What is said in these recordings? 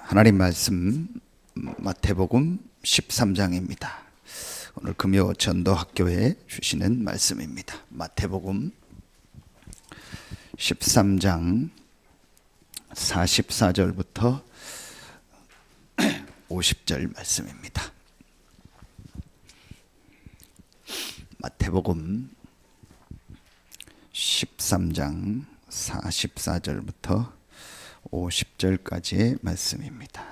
하나님 말씀 마태복음 13장입니다. 오늘 금요 전도학교에 주시는 말씀입니다. 마태복음 13장 44절부터 50절 말씀입니다. 마태복음 13장 44절부터 50절까지의 말씀입니다.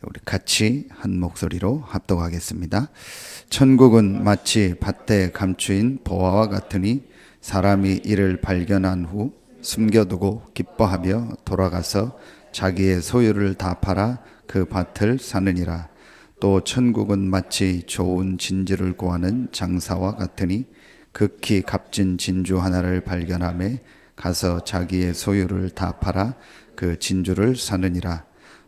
우리 같이 한 목소리로 합독하겠습니다. 천국은 마치 밭에 감추인 보화와 같으니 사람이 이를 발견한 후 숨겨두고 기뻐하며 돌아가서 자기의 소유를 다 팔아 그 밭을 사느니라. 또 천국은 마치 좋은 진주를 구하는 장사와 같으니 극히 값진 진주 하나를 발견하며 가서 자기의 소유를 다 팔아 그 진주를 사느니라.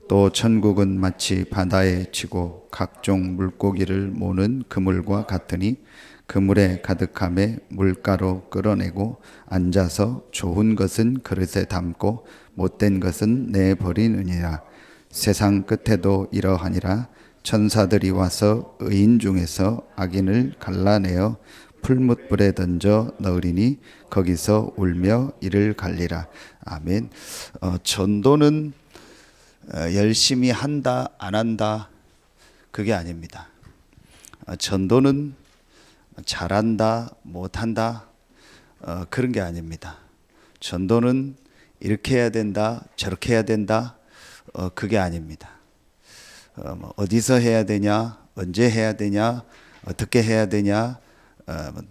또 천국은 마치 바다에 치고 각종 물고기를 모는 그물과 같으니 그물에 가득함에 물가로 끌어내고 앉아서 좋은 것은 그릇에 담고 못된 것은 내버리느니라. 세상 끝에도 이러하니라. 천사들이 와서 의인 중에서 악인을 갈라내어 풀무불에 던져 넣으리니 거기서 울며 이를 갈리라. 아멘. 전도는 열심히 한다 안 한다 그게 아닙니다. 전도는 잘한다 못한다 그런 게 아닙니다. 전도는 이렇게 해야 된다 저렇게 해야 된다 그게 아닙니다. 어디서 해야 되냐 언제 해야 되냐 어떻게 해야 되냐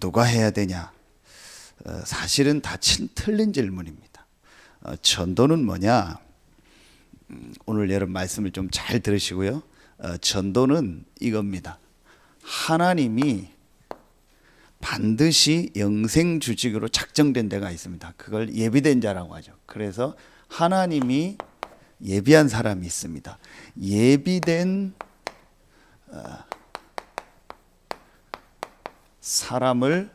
누가 해야 되냐 사실은 다 틀린 질문입니다. 전도는 뭐냐? 오늘 여러분 말씀을 좀 잘 들으시고요. 전도는 이겁니다. 하나님이 반드시 영생주직으로 작정된 데가 있습니다. 그걸 예비된 자라고 하죠. 그래서 하나님이 예비한 사람이 있습니다. 예비된 사람을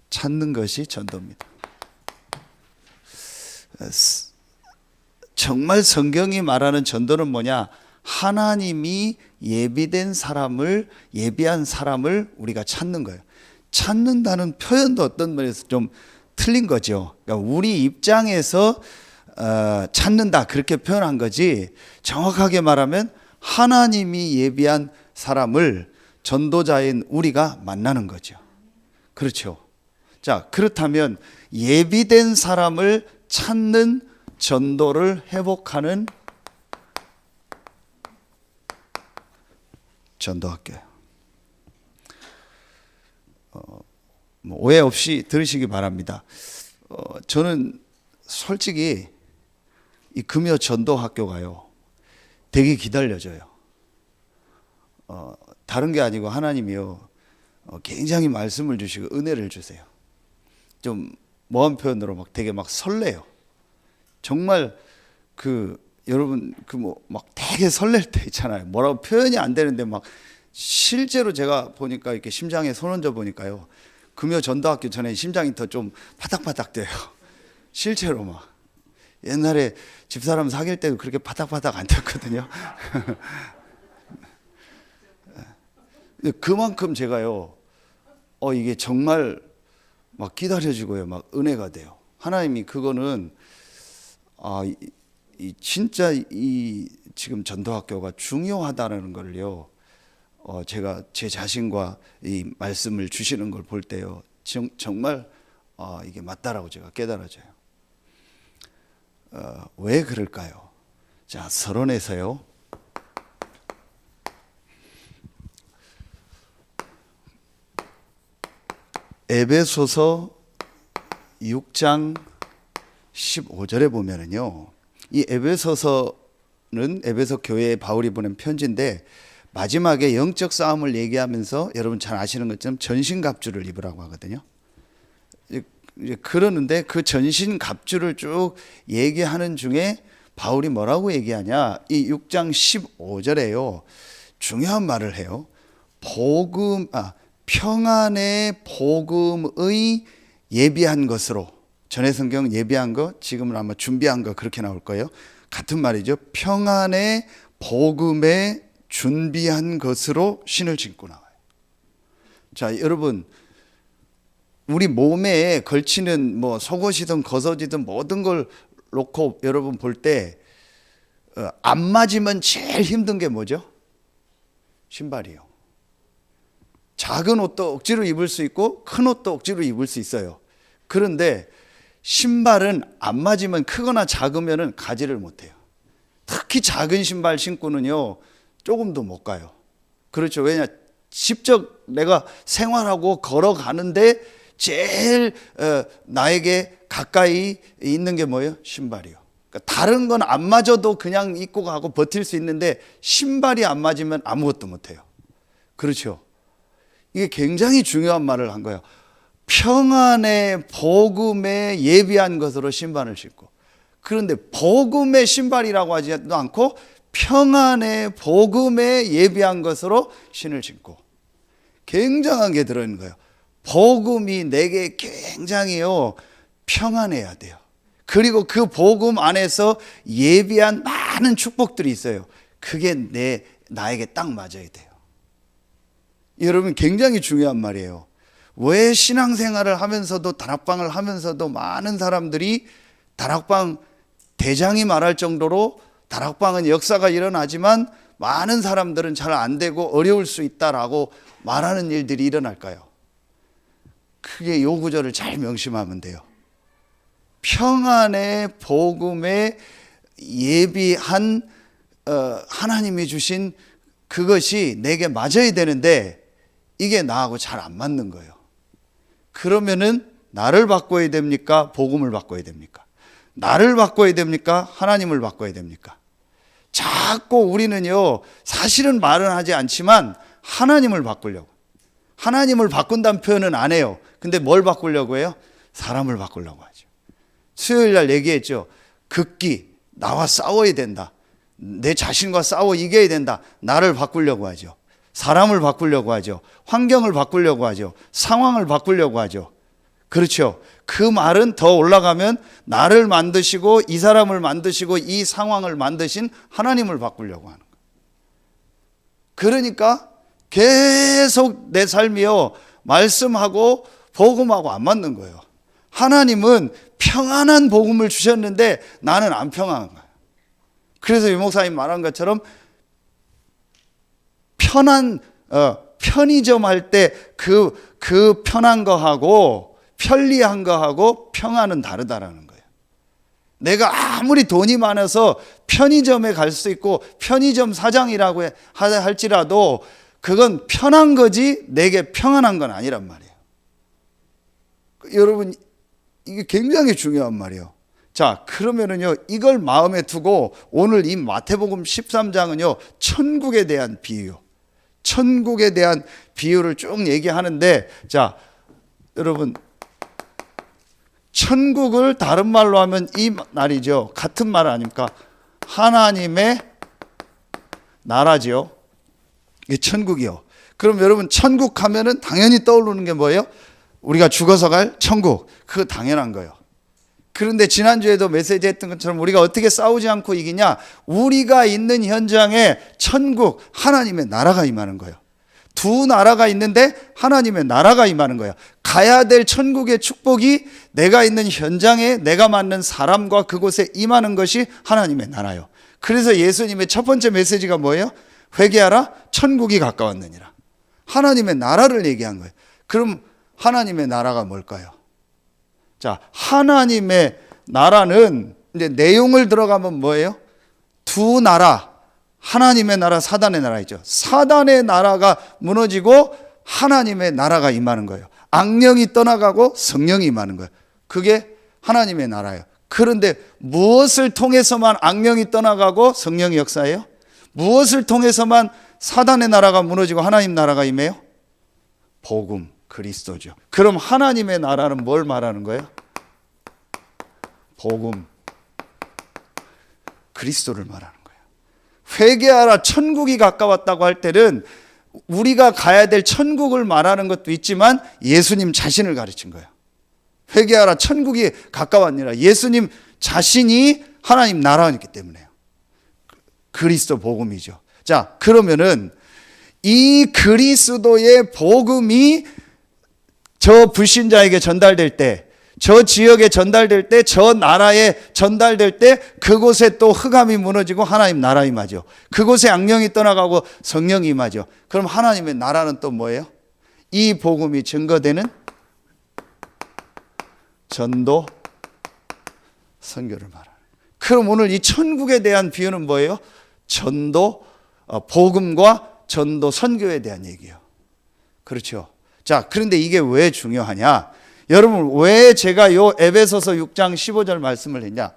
찾는 것이 전도입니다. 정말 성경이 말하는 전도는 뭐냐? 하나님이 예비된 사람을, 예비한 사람을 우리가 찾는 거예요. 찾는다는 표현도 어떤 면에서 좀 틀린 거죠. 그러니까 우리 입장에서 찾는다 그렇게 표현한 거지, 정확하게 말하면 하나님이 예비한 사람을 전도자인 우리가 만나는 거죠. 그렇죠. 자, 그렇다면 예비된 사람을 찾는 전도를 회복하는 전도학교예요. 오해 없이 들으시기 바랍니다. 저는 솔직히 이 금요 전도학교가요 되게 기다려져요. 다른 게 아니고 하나님이요 굉장히 말씀을 주시고 은혜를 주세요. 좀 모한 표현으로 막 되게 막 설레요. 정말 여러분 막 되게 설렐 때 있잖아요. 뭐라고 표현이 안 되는데 막 실제로 제가 보니까 이렇게 심장에 손 얹어 보니까요. 금요 전도학교 전에 심장이 더 좀 파닥파닥 돼요. 실제로 막 옛날에 집사람 사귈 때도 그렇게 파닥파닥 안 됐거든요. 그만큼 제가요. 이게 정말 막 기다려지고요. 막 은혜가 돼요. 하나님이 그거는 진짜 이 지금 전도학교가 중요하다는 걸요. 제가 제 자신과 이 말씀을 주시는 걸 볼 때요. 정말 이게 맞다라고 제가 깨달아져요. 왜 그럴까요? 자, 서론에서요. 에베소서 6장 15절에 보면은요. 이 에베소서는 에베소 교회에 바울이 보낸 편지인데 마지막에 영적 싸움을 얘기하면서 여러분 잘 아시는 것처럼 전신갑주를 입으라고 하거든요. 그러는데 그 전신갑주를 쭉 얘기하는 중에 바울이 뭐라고 얘기하냐? 이 6장 15절에요. 중요한 말을 해요. 평안의 복음의 예비한 것으로 전에 성경 예비한 거, 지금은 아마 준비한 거 그렇게 나올 거예요. 같은 말이죠. 평안의 복음에 준비한 것으로 신을 신고 나와요. 자, 여러분, 우리 몸에 걸치는 뭐 속옷이든 겉옷이든 모든 걸 놓고 여러분 볼 때 안 맞으면 제일 힘든 게 뭐죠? 신발이요. 작은 옷도 억지로 입을 수 있고 큰 옷도 억지로 입을 수 있어요. 그런데 신발은 안 맞으면 크거나 작으면 가지를 못해요. 특히 작은 신발 신고는요 조금도 못 가요. 그렇죠. 왜냐, 직접 내가 생활하고 걸어가는데 제일 나에게 가까이 있는 게 뭐예요? 신발이요. 그러니까 다른 건 안 맞아도 그냥 입고 가고 버틸 수 있는데 신발이 안 맞으면 아무것도 못해요. 그렇죠. 이게 굉장히 중요한 말을 한 거예요. 평안의 복음에 예비한 것으로 신발을 신고. 그런데 복음의 신발이라고 하지도 않고 평안의 복음에 예비한 것으로 신을 신고. 굉장한 게 들어있는 거예요. 복음이 내게 굉장히요 평안해야 돼요. 그리고 그 복음 안에서 예비한 많은 축복들이 있어요. 그게 나에게 딱 맞아야 돼요. 여러분, 굉장히 중요한 말이에요. 왜 신앙생활을 하면서도 다락방을 하면서도 많은 사람들이 다락방 대장이 말할 정도로 다락방은 역사가 일어나지만 많은 사람들은 잘 안 되고 어려울 수 있다라고 말하는 일들이 일어날까요? 그게 요 구절을 잘 명심하면 돼요. 평안의 복음에 예비한 하나님이 주신 그것이 내게 맞아야 되는데 이게 나하고 잘 안 맞는 거예요. 그러면은 나를 바꿔야 됩니까? 복음을 바꿔야 됩니까? 나를 바꿔야 됩니까? 하나님을 바꿔야 됩니까? 자꾸 우리는요 사실은 말은 하지 않지만 하나님을 바꾸려고, 하나님을 바꾼다는 표현은 안 해요. 근데 뭘 바꾸려고 해요? 사람을 바꾸려고 하죠. 수요일 날 얘기했죠. 극기, 나와 싸워야 된다. 내 자신과 싸워 이겨야 된다. 나를 바꾸려고 하죠. 사람을 바꾸려고 하죠. 환경을 바꾸려고 하죠. 상황을 바꾸려고 하죠. 그렇죠. 그 말은 더 올라가면 나를 만드시고 이 사람을 만드시고 이 상황을 만드신 하나님을 바꾸려고 하는 거예요. 그러니까 계속 내 삶이요 말씀하고 복음하고 안 맞는 거예요. 하나님은 평안한 복음을 주셨는데 나는 안 평안한 거예요. 그래서 유 목사님 말한 것처럼 편의점 할 때 그 편한 거하고 편리한 거하고 평안은 다르다라는 거예요. 내가 아무리 돈이 많아서 편의점에 갈 수 있고 편의점 사장이라고 할지라도 그건 편한 거지 내게 평안한 건 아니란 말이에요. 여러분, 이게 굉장히 중요한 말이에요. 자, 그러면은요 이걸 마음에 두고 오늘 이 마태복음 13장은요 천국에 대한 비유, 천국에 대한 비유를 쭉 얘기하는데, 자 여러분, 천국을 다른 말로 하면 이 말이죠. 같은 말 아닙니까? 하나님의 나라죠. 이게 천국이요. 그럼 여러분, 천국 하면은 당연히 떠오르는 게 뭐예요? 우리가 죽어서 갈 천국. 그거 당연한 거예요. 그런데 지난주에도 메시지 했던 것처럼 우리가 어떻게 싸우지 않고 이기냐? 우리가 있는 현장에 천국, 하나님의 나라가 임하는 거예요. 두 나라가 있는데 하나님의 나라가 임하는 거예요. 가야 될 천국의 축복이 내가 있는 현장에 내가 만난 사람과 그곳에 임하는 것이 하나님의 나라예요. 그래서 예수님의 첫 번째 메시지가 뭐예요? 회개하라, 천국이 가까웠느니라. 하나님의 나라를 얘기한 거예요. 그럼 하나님의 나라가 뭘까요? 자, 하나님의 나라는 이제 내용을 들어가면 뭐예요? 두 나라, 하나님의 나라, 사단의 나라 있죠. 사단의 나라가 무너지고 하나님의 나라가 임하는 거예요. 악령이 떠나가고 성령이 임하는 거예요. 그게 하나님의 나라예요. 그런데 무엇을 통해서만 악령이 떠나가고 성령이 역사해요? 무엇을 통해서만 사단의 나라가 무너지고 하나님 나라가 임해요? 복음, 그리스도죠. 그럼 하나님의 나라는 뭘 말하는 거예요? 복음, 그리스도를 말하는 거예요. 회개하라, 천국이 가까웠다고 할 때는 우리가 가야 될 천국을 말하는 것도 있지만 예수님 자신을 가르친 거예요. 회개하라 천국이 가까웠니라. 예수님 자신이 하나님 나라였기 때문에요. 그리스도 복음이죠. 자, 그러면은 이 그리스도의 복음이 저 불신자에게 전달될 때, 저 지역에 전달될 때, 저 나라에 전달될 때 그곳에 또 흑암이 무너지고 하나님 나라 임하죠. 그곳에 악령이 떠나가고 성령이 임하죠. 그럼 하나님의 나라는 또 뭐예요? 이 복음이 증거되는 전도, 선교를 말하는. 그럼 오늘 이 천국에 대한 비유는 뭐예요? 전도, 복음과 전도, 선교에 대한 얘기예요. 그렇죠. 자, 그런데 이게 왜 중요하냐? 여러분, 왜 제가 요 에베소서 6장 15절 말씀을 했냐?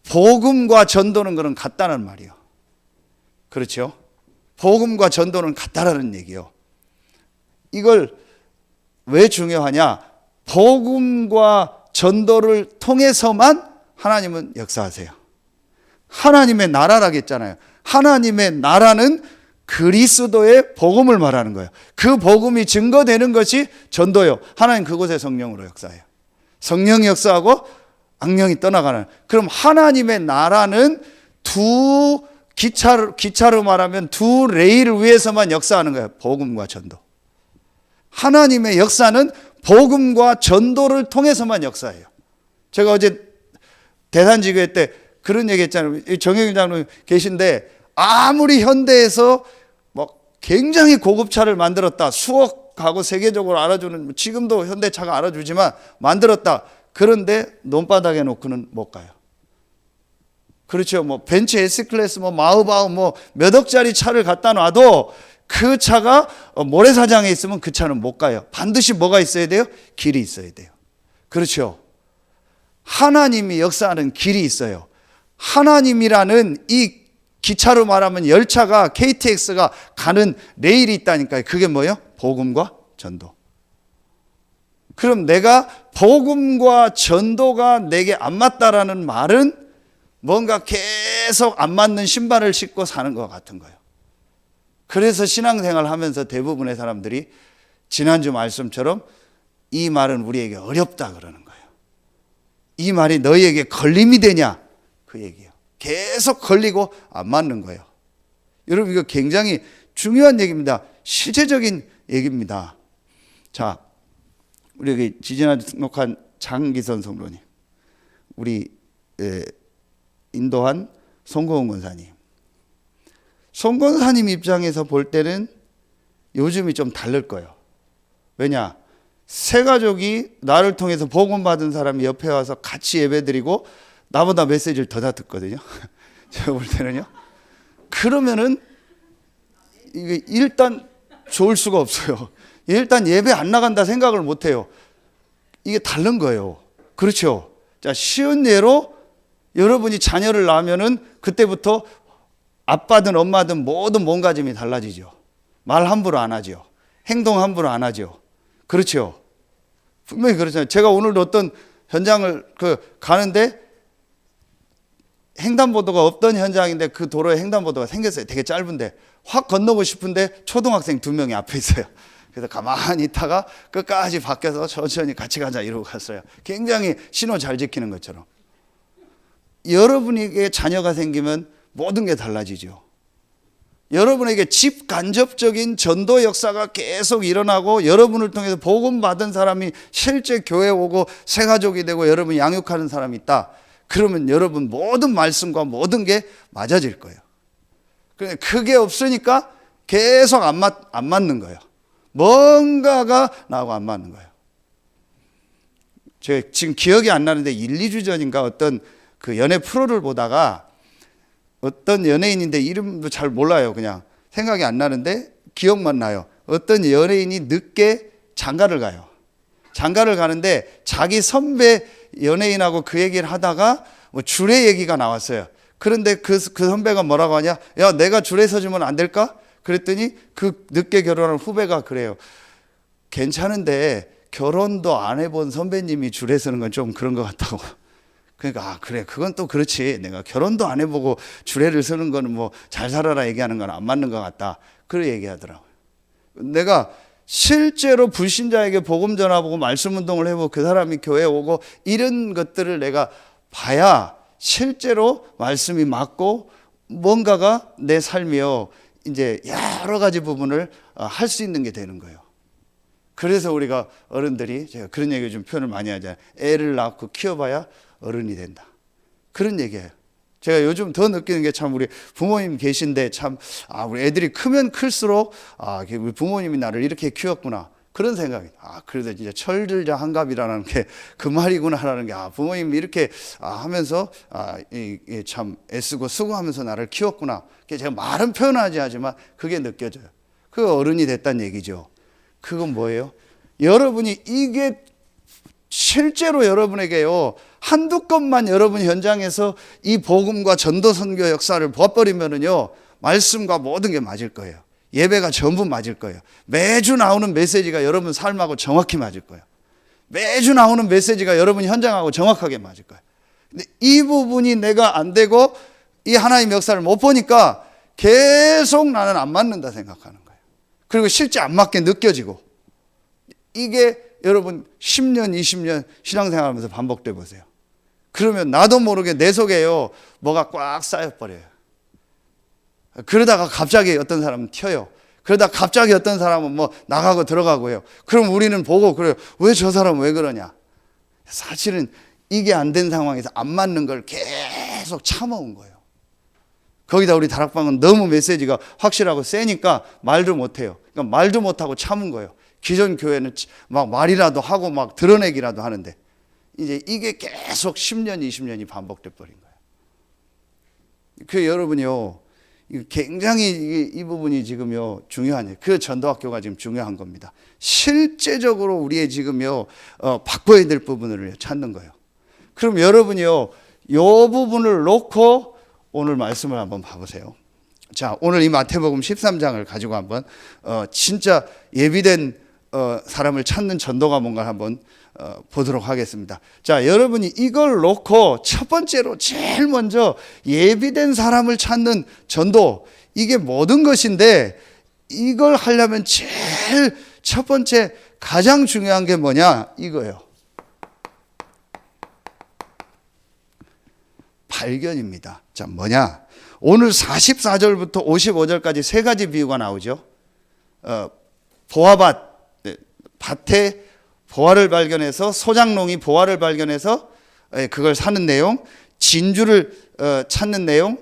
복음과 전도는 그런 같다는 말이에요. 그렇죠? 복음과 전도는 같다라는 얘기예요. 이걸 왜 중요하냐? 복음과 전도를 통해서만 하나님은 역사하세요. 하나님의 나라라겠잖아요. 하나님의 나라는 그리스도의 복음을 말하는 거예요. 그 복음이 증거되는 것이 전도요. 하나님 그곳에 성령으로 역사해요. 성령이 역사하고 악령이 떠나가는. 그럼 하나님의 나라는 기차로 말하면 두 레일을 위해서만 역사하는 거예요. 복음과 전도. 하나님의 역사는 복음과 전도를 통해서만 역사해요. 제가 어제 대산지교회 때 그런 얘기 했잖아요. 정영일 장로님 계신데 아무리 현대에서 뭐 굉장히 고급차를 만들었다. 수억하고 세계적으로 알아주는, 지금도 현대차가 알아주지만 만들었다. 그런데 논바닥에 놓고는 못 가요. 그렇죠. 뭐 벤츠 S클래스, 뭐 마우바우, 뭐 몇 억짜리 차를 갖다 놔도 그 차가 모래사장에 있으면 그 차는 못 가요. 반드시 뭐가 있어야 돼요? 길이 있어야 돼요. 그렇죠. 하나님이 역사하는 길이 있어요. 하나님이라는 이 기차로 말하면 열차가, KTX가 가는 레일이 있다니까요. 그게 뭐예요? 복음과 전도. 그럼 내가 복음과 전도가 내게 안 맞다라는 말은 뭔가 계속 안 맞는 신발을 신고 사는 것 같은 거예요. 그래서 신앙생활 하면서 대부분의 사람들이 지난주 말씀처럼 이 말은 우리에게 어렵다 그러는 거예요. 이 말이 너희에게 걸림이 되냐? 그 얘기예요. 계속 걸리고 안 맞는 거예요. 여러분, 이거 굉장히 중요한 얘기입니다. 실제적인 얘기입니다. 자, 우리 여기 지지난 등록한 장기선 성도님, 우리 인도한 송고은 권사님. 송 권사님 입장에서 볼 때는 요즘이 좀 다를 거예요. 왜냐? 세 가족이 나를 통해서 복음 받은 사람이 옆에 와서 같이 예배드리고 나보다 메시지를 더 다 듣거든요. 제가 볼 때는요. 그러면은 이게 일단 좋을 수가 없어요. 일단 예배 안 나간다 생각을 못 해요. 이게 다른 거예요. 그렇죠. 자, 쉬운 예로 여러분이 자녀를 낳으면은 그때부터 아빠든 엄마든 모든 몸가짐이 달라지죠. 말 함부로 안 하죠. 행동 함부로 안 하죠. 그렇죠. 분명히 그렇잖아요. 제가 오늘도 어떤 현장을 가는데 횡단보도가 없던 현장인데 그 도로에 횡단보도가 생겼어요. 되게 짧은데 확 건너고 싶은데 초등학생 2명이 앞에 있어요. 그래서 가만히 있다가 끝까지 바뀌어서 천천히 같이 가자 이러고 갔어요. 굉장히 신호 잘 지키는 것처럼. 여러분에게 자녀가 생기면 모든 게 달라지죠. 여러분에게 직간접적인 전도 역사가 계속 일어나고 여러분을 통해서 복음 받은 사람이 실제 교회에 오고 새 가족이 되고 여러분 양육하는 사람이 있다. 그러면 여러분 모든 말씀과 모든 게 맞아질 거예요. 그게 없으니까 계속 안 맞는 거예요. 뭔가가 나하고 안 맞는 거예요. 제가 지금 기억이 안 나는데 1, 2주 전인가 어떤 그 연애 프로를 보다가 어떤 연예인인데 이름도 잘 몰라요. 그냥 생각이 안 나는데 기억만 나요. 어떤 연예인이 늦게 장가를 가요. 장가를 가는데 자기 선배 연예인하고 그 얘기를 하다가 뭐 주례 얘기가 나왔어요. 그런데 그 선배가 뭐라고 하냐? 야, 내가 주례 서주면 안 될까? 그랬더니 그 늦게 결혼한 후배가 그래요. 괜찮은데 결혼도 안 해본 선배님이 주례 서는 건 좀 그런 것 같다고. 그러니까 그래, 그건 또 그렇지. 내가 결혼도 안 해보고 주례를 서는 거는 뭐 잘 살아라 얘기하는 건 안 맞는 것 같다. 그렇게 얘기하더라고요. 내가 실제로 불신자에게 복음 전하고 말씀 운동을 해보고 그 사람이 교회 오고 이런 것들을 내가 봐야 실제로 말씀이 맞고 뭔가가 내 삶이요 이제 여러 가지 부분을 할 수 있는 게 되는 거예요. 그래서 우리가 어른들이 제가 그런 얘기 좀 표현을 많이 하잖아요. 애를 낳고 키워봐야 어른이 된다. 그런 얘기예요. 제가 요즘 더 느끼는 게 참 우리 부모님 계신데 참 우리 애들이 크면 클수록 우리 부모님이 나를 이렇게 키웠구나 그런 생각이 그래도 진짜 철들자 한갑이라는 게 그 말이구나라는 게 부모님이 이렇게 하면서 참 애쓰고 수고하면서 나를 키웠구나. 제가 말은 표현하지 하지만 그게 느껴져요. 그 어른이 됐다는 얘기죠. 그건 뭐예요? 여러분이 이게 실제로 여러분에게요 한두 건만 여러분 현장에서 이 복음과 전도 선교 역사를 봐버리면은요 말씀과 모든 게 맞을 거예요. 예배가 전부 맞을 거예요. 매주 나오는 메시지가 여러분 삶하고 정확히 맞을 거예요. 매주 나오는 메시지가 여러분 현장하고 정확하게 맞을 거예요. 근데 이 부분이 내가 안 되고 이 하나님의 역사를 못 보니까 계속 나는 안 맞는다 생각하는 거예요. 그리고 실제 안 맞게 느껴지고 이게 여러분 10년 20년 신앙생활하면서 반복돼 보세요. 그러면 나도 모르게 내 속에요 뭐가 꽉 쌓여버려요. 그러다가 갑자기 어떤 사람은 튀어요. 그러다 갑자기 어떤 사람은 뭐 나가고 들어가고요. 그럼 우리는 보고 그래요. 왜 저 사람은 왜 그러냐. 사실은 이게 안 된 상황에서 안 맞는 걸 계속 참아온 거예요. 거기다 우리 다락방은 너무 메시지가 확실하고 세니까 말도 못해요. 그러니까 말도 못하고 참은 거예요. 기존 교회는 막 말이라도 하고 막 드러내기라도 하는데 이제 이게 계속 10년 20년이 반복돼 버린 거예요. 그 여러분이요 굉장히 이 부분이 지금요 중요한 그 전도학교가 지금 중요한 겁니다. 실제적으로 우리의 지금요 바꿔야 될 부분을 찾는 거예요. 그럼 여러분이요 요 부분을 놓고 오늘 말씀을 한번 봐보세요. 자, 오늘 이 마태복음 13장을 가지고 한번 진짜 예비된 사람을 찾는 전도가 뭔가 한번 보도록 하겠습니다. 자, 여러분이 이걸 놓고 첫 번째로 제일 먼저 예비된 사람을 찾는 전도 이게 모든 것인데 이걸 하려면 제일 첫 번째 가장 중요한 게 뭐냐 이거예요. 발견입니다. 자, 뭐냐? 오늘 44절부터 55절까지 세 가지 비유가 나오죠. 보화밭, 밭에 보화를 발견해서 소장농이 보화를 발견해서 그걸 사는 내용, 진주를 찾는 내용,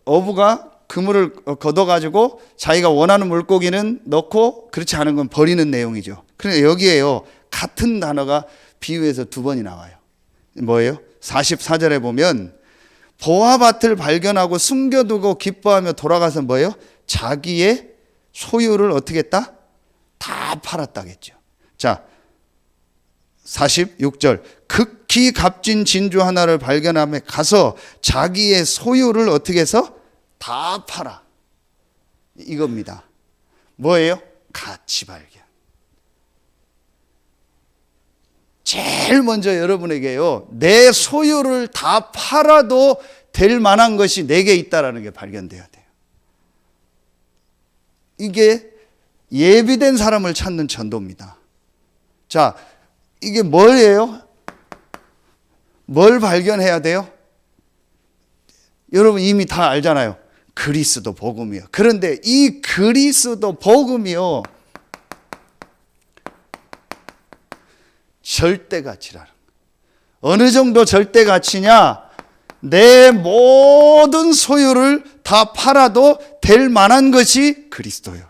어부가 그물을 걷어가지고 자기가 원하는 물고기는 넣고 그렇지 않은 건 버리는 내용이죠. 그런데 여기에요 같은 단어가 비유에서 두 번이 나와요. 뭐예요? 44절에 보면 보화밭을 발견하고 숨겨두고 기뻐하며 돌아가서 뭐예요? 자기의 소유를 어떻게 했다? 다 팔았다겠죠. 자, 46절 극히 값진 진주 하나를 발견하며 가서 자기의 소유를 어떻게 해서 다 팔아. 이겁니다. 뭐예요? 가치 발견. 제일 먼저 여러분에게요 내 소유를 다 팔아도 될 만한 것이 내게 있다라는 게 발견돼야 돼요. 이게 예비된 사람을 찾는 전도입니다. 자, 이게 뭐예요? 뭘 발견해야 돼요? 여러분 이미 다 알잖아요. 그리스도 복음이요. 그런데 이 그리스도 복음이요 절대 가치라는 거예요. 어느 정도 절대 가치냐? 내 모든 소유를 다 팔아도 될 만한 것이 그리스도요.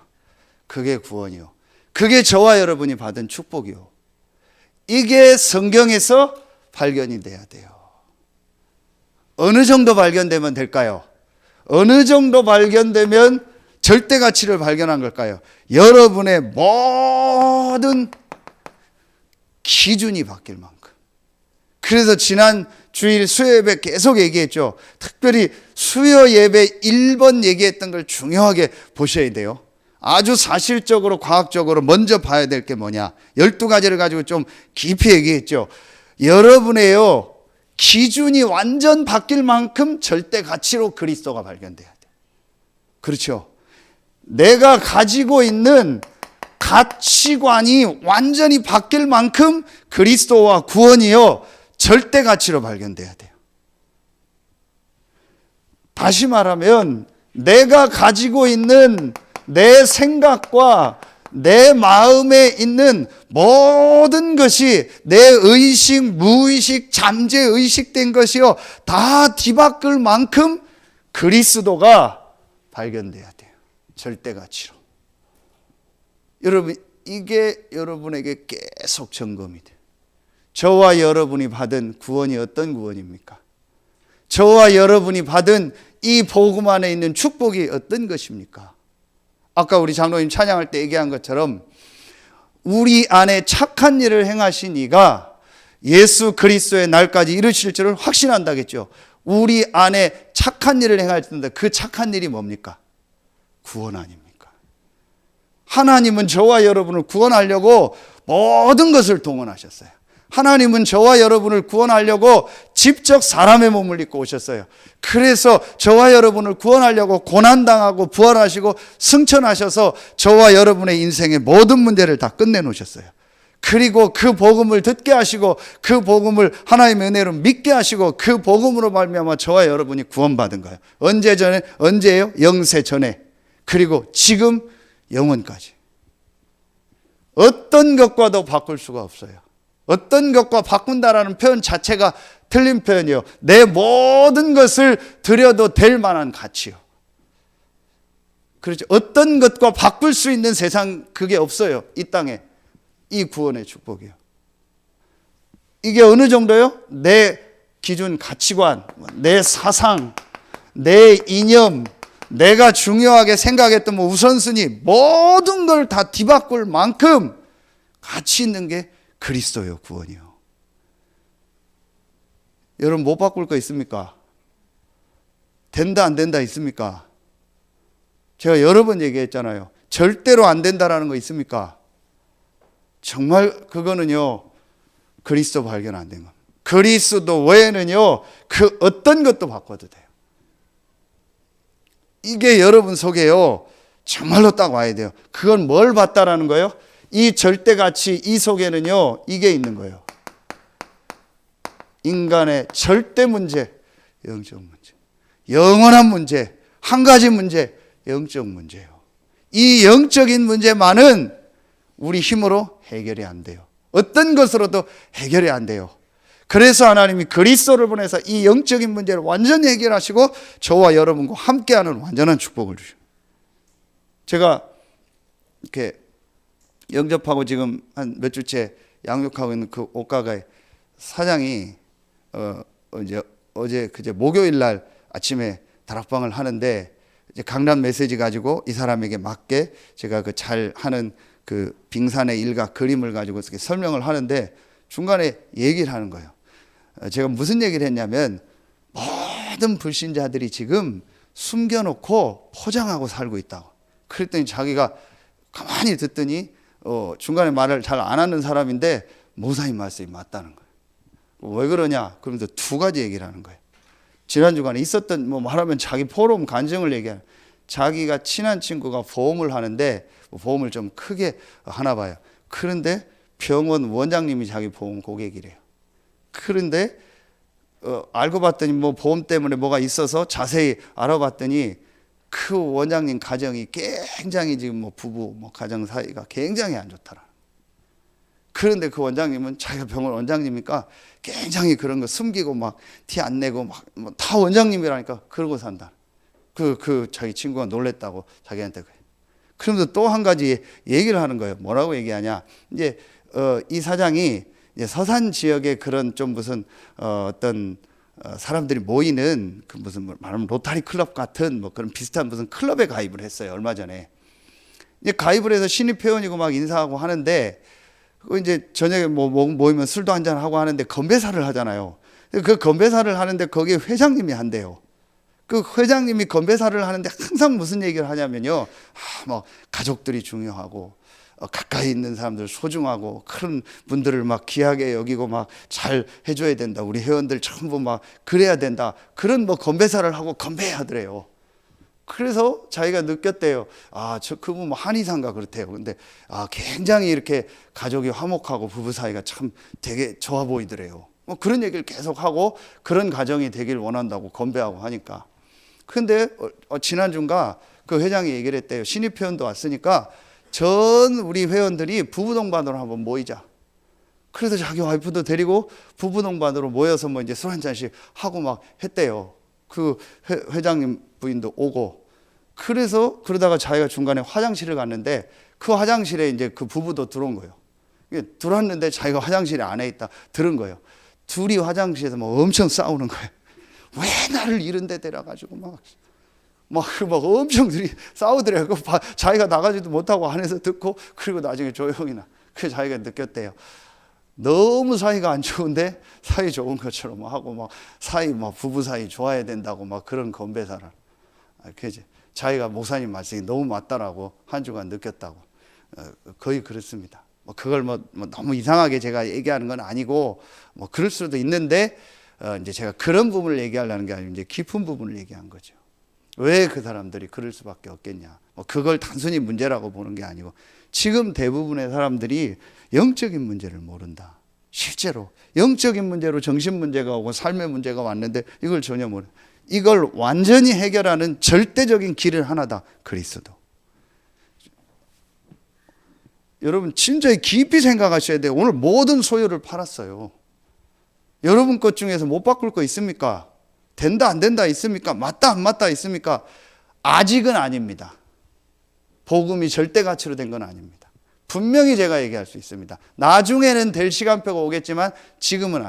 그게 구원이요. 그게 저와 여러분이 받은 축복이요. 이게 성경에서 발견이 돼야 돼요. 어느 정도 발견되면 될까요? 어느 정도 발견되면 절대 가치를 발견한 걸까요? 여러분의 모든 기준이 바뀔 만큼. 그래서 지난 주일 수요 예배 계속 얘기했죠. 특별히 수요 예배 1번 얘기했던 걸 중요하게 보셔야 돼요. 아주 사실적으로 과학적으로 먼저 봐야 될 게 뭐냐. 12가지를 가지고 좀 깊이 얘기했죠. 여러분의요 기준이 완전 바뀔 만큼 절대 가치로 그리스도가 발견돼야 돼요. 그렇죠. 내가 가지고 있는 가치관이 완전히 바뀔 만큼 그리스도와 구원이요 절대 가치로 발견돼야 돼요. 다시 말하면 내가 가지고 있는 내 생각과 내 마음에 있는 모든 것이 내 의식, 무의식, 잠재의식된 것이요 다 뒤바꿀 만큼 그리스도가 발견돼야 돼요. 절대 가치로. 여러분, 이게 여러분에게 계속 점검이 돼요. 저와 여러분이 받은 구원이 어떤 구원입니까? 저와 여러분이 받은 이 복음 안에 있는 축복이 어떤 것입니까? 아까 우리 장로님 찬양할 때 얘기한 것처럼 우리 안에 착한 일을 행하신 이가 예수 그리스도의 날까지 이르실 줄을 확신한다겠죠. 우리 안에 착한 일을 행할 텐데 그 착한 일이 뭡니까? 구원 아닙니까? 하나님은 저와 여러분을 구원하려고 모든 것을 동원하셨어요. 하나님은 저와 여러분을 구원하려고 직접 사람의 몸을 입고 오셨어요. 그래서 저와 여러분을 구원하려고 고난당하고 부활하시고 승천하셔서 저와 여러분의 인생의 모든 문제를 다 끝내놓으셨어요. 그리고 그 복음을 듣게 하시고 그 복음을 하나님의 은혜로 믿게 하시고 그 복음으로 말미암아 저와 여러분이 구원받은 거예요. 언제 전에? 언제예요? 영세 전에. 그리고 지금 영원까지. 어떤 것과도 바꿀 수가 없어요. 어떤 것과 바꾼다라는 표현 자체가 틀린 표현이에요. 내 모든 것을 드려도 될 만한 가치요. 그렇죠. 어떤 것과 바꿀 수 있는 세상 그게 없어요. 이 땅에. 이 구원의 축복이요. 이게 어느 정도요? 내 기준 가치관, 내 사상, 내 이념, 내가 중요하게 생각했던 우선순위 모든 걸 다 뒤바꿀 만큼 가치 있는 게 그리스도요, 구원이요. 여러분 못 바꿀 거 있습니까? 된다 안 된다 있습니까? 제가 여러 번 얘기했잖아요. 절대로 안 된다라는 거 있습니까? 정말 그거는요 그리스도 발견 안 된 겁니다. 그리스도 외에는요 그 어떤 것도 바꿔도 돼요. 이게 여러분 속에요 정말로 딱 와야 돼요. 그건 뭘 봤다라는 거예요? 이 절대가치 이 속에는요 이게 있는 거예요. 인간의 절대 문제, 영적 문제, 영원한 문제, 한 가지 문제, 영적 문제예요. 이 영적인 문제만은 우리 힘으로 해결이 안 돼요. 어떤 것으로도 해결이 안 돼요. 그래서 하나님이 그리스도를 보내서 이 영적인 문제를 완전히 해결하시고 저와 여러분과 함께하는 완전한 축복을 주셔요. 제가 이렇게 영접하고 지금 한 몇 주째 양육하고 있는 그 옷가게 사장이 이제 어제 그제 목요일 날 아침에 다락방을 하는데 이제 강단 메시지 가지고 이 사람에게 맞게 제가 그 잘 하는 그 빙산의 일각 그림을 가지고 이렇게 설명을 하는데 중간에 얘기를 하는 거예요. 제가 무슨 얘기를 했냐면 모든 불신자들이 지금 숨겨놓고 포장하고 살고 있다고. 그랬더니 자기가 가만히 듣더니 중간에 말을 잘 안 하는 사람인데 모사님 말씀이 맞다는 거예요. 왜 그러냐? 그러면서 두 가지 얘기를 하는 거예요. 지난 주간에 있었던 뭐 말하면 자기 포럼 간증을 얘기하는. 자기가 친한 친구가 보험을 하는데 보험을 좀 크게 하나 봐요. 그런데 병원 원장님이 자기 보험 고객이래요. 그런데 알고 봤더니 뭐 보험 때문에 뭐가 있어서 자세히 알아봤더니 그 원장님 가정이 굉장히 지금 뭐 부부 뭐 가정 사이가 굉장히 안 좋더라. 그런데 그 원장님은 자기가 병원 원장님이니까 굉장히 그런 거 숨기고 막 티 안 내고 막 다 원장님이라니까 그러고 산다. 그 자기 친구가 놀랬다고 자기한테 그래. 그러면서 또 한 가지 얘기를 하는 거예요. 뭐라고 얘기하냐? 이제 이 사장이 이제 서산 지역에 그런 좀 무슨 어떤 사람들이 모이는 그 무슨 말하면 로타리 클럽 같은 뭐 그런 비슷한 무슨 클럽에 가입을 했어요. 얼마 전에. 이제 가입을 해서 신입 회원이고 막 인사하고 하는데 이제 저녁에 뭐 모이면 술도 한잔 하고 하는데 건배사를 하잖아요. 그 건배사를 하는데 거기에 회장님이 한대요. 그 회장님이 건배사를 하는데 항상 무슨 얘기를 하냐면요. 뭐 가족들이 중요하고 가까이 있는 사람들 소중하고 그런 분들을 막 귀하게 여기고 막 잘 해줘야 된다. 우리 회원들 전부 막 그래야 된다. 그런 뭐 건배사를 하고 건배하더래요. 그래서 자기가 느꼈대요. 저 그분 뭐 한의사인가 그렇대요. 근데 굉장히 이렇게 가족이 화목하고 부부 사이가 참 되게 좋아 보이더래요. 뭐 그런 얘기를 계속 하고 그런 가정이 되길 원한다고 건배하고 하니까. 근데 지난주인가 그 회장이 얘기를 했대요. 신입 회원도 왔으니까 전 우리 회원들이 부부 동반으로 한번 모이자. 그래서 자기 와이프도 데리고 부부 동반으로 모여서 뭐 이제 술 한 잔씩 하고 막 했대요. 그 회장님 부인도 오고. 그래서 그러다가 자기가 중간에 화장실을 갔는데 그 화장실에 이제 그 부부도 들어온 거예요. 들어왔는데 자기가 화장실에 안에 있다 들은 거예요. 둘이 화장실에서 뭐 엄청 싸우는 거예요. 왜 나를 이런 데 데려가지고 막 엄청 둘이 싸우더래요. 자기가 나가지도 못하고 안에서 듣고, 그리고 나중에 조용히 그래서 자기가 느꼈대요. 너무 사이가 안 좋은데 사이 좋은 것처럼 하고 부부 사이 좋아야 된다고 그런 건배사를. 그지? 자기가 목사님 말씀이 너무 맞다라고 한 주간 느꼈다고. 거의 그렇습니다. 그걸 너무 이상하게 제가 얘기하는 건 아니고 그럴 수도 있는데 이제 제가 그런 부분을 얘기하려는 게 아니고 이제 깊은 부분을 얘기한 거죠. 왜 그 사람들이 그럴 수밖에 없겠냐. 그걸 단순히 문제라고 보는 게 아니고 지금 대부분의 사람들이 영적인 문제를 모른다. 실제로 영적인 문제로 정신 문제가 오고 삶의 문제가 왔는데 이걸 전혀 모르. 이걸 완전히 해결하는 절대적인 길을 하나다. 그리스도. 여러분 진짜 깊이 생각하셔야 돼요. 오늘 모든 소유를 팔았어요. 여러분 것 중에서 못 바꿀 거 있습니까? 된다 안 된다 있습니까? 맞다 안 맞다 있습니까? 아직은 아닙니다. 복음이 절대 가치로 된 건 아닙니다. 분명히 제가 얘기할 수 있습니다. 나중에는 될 시간표가 오겠지만 지금은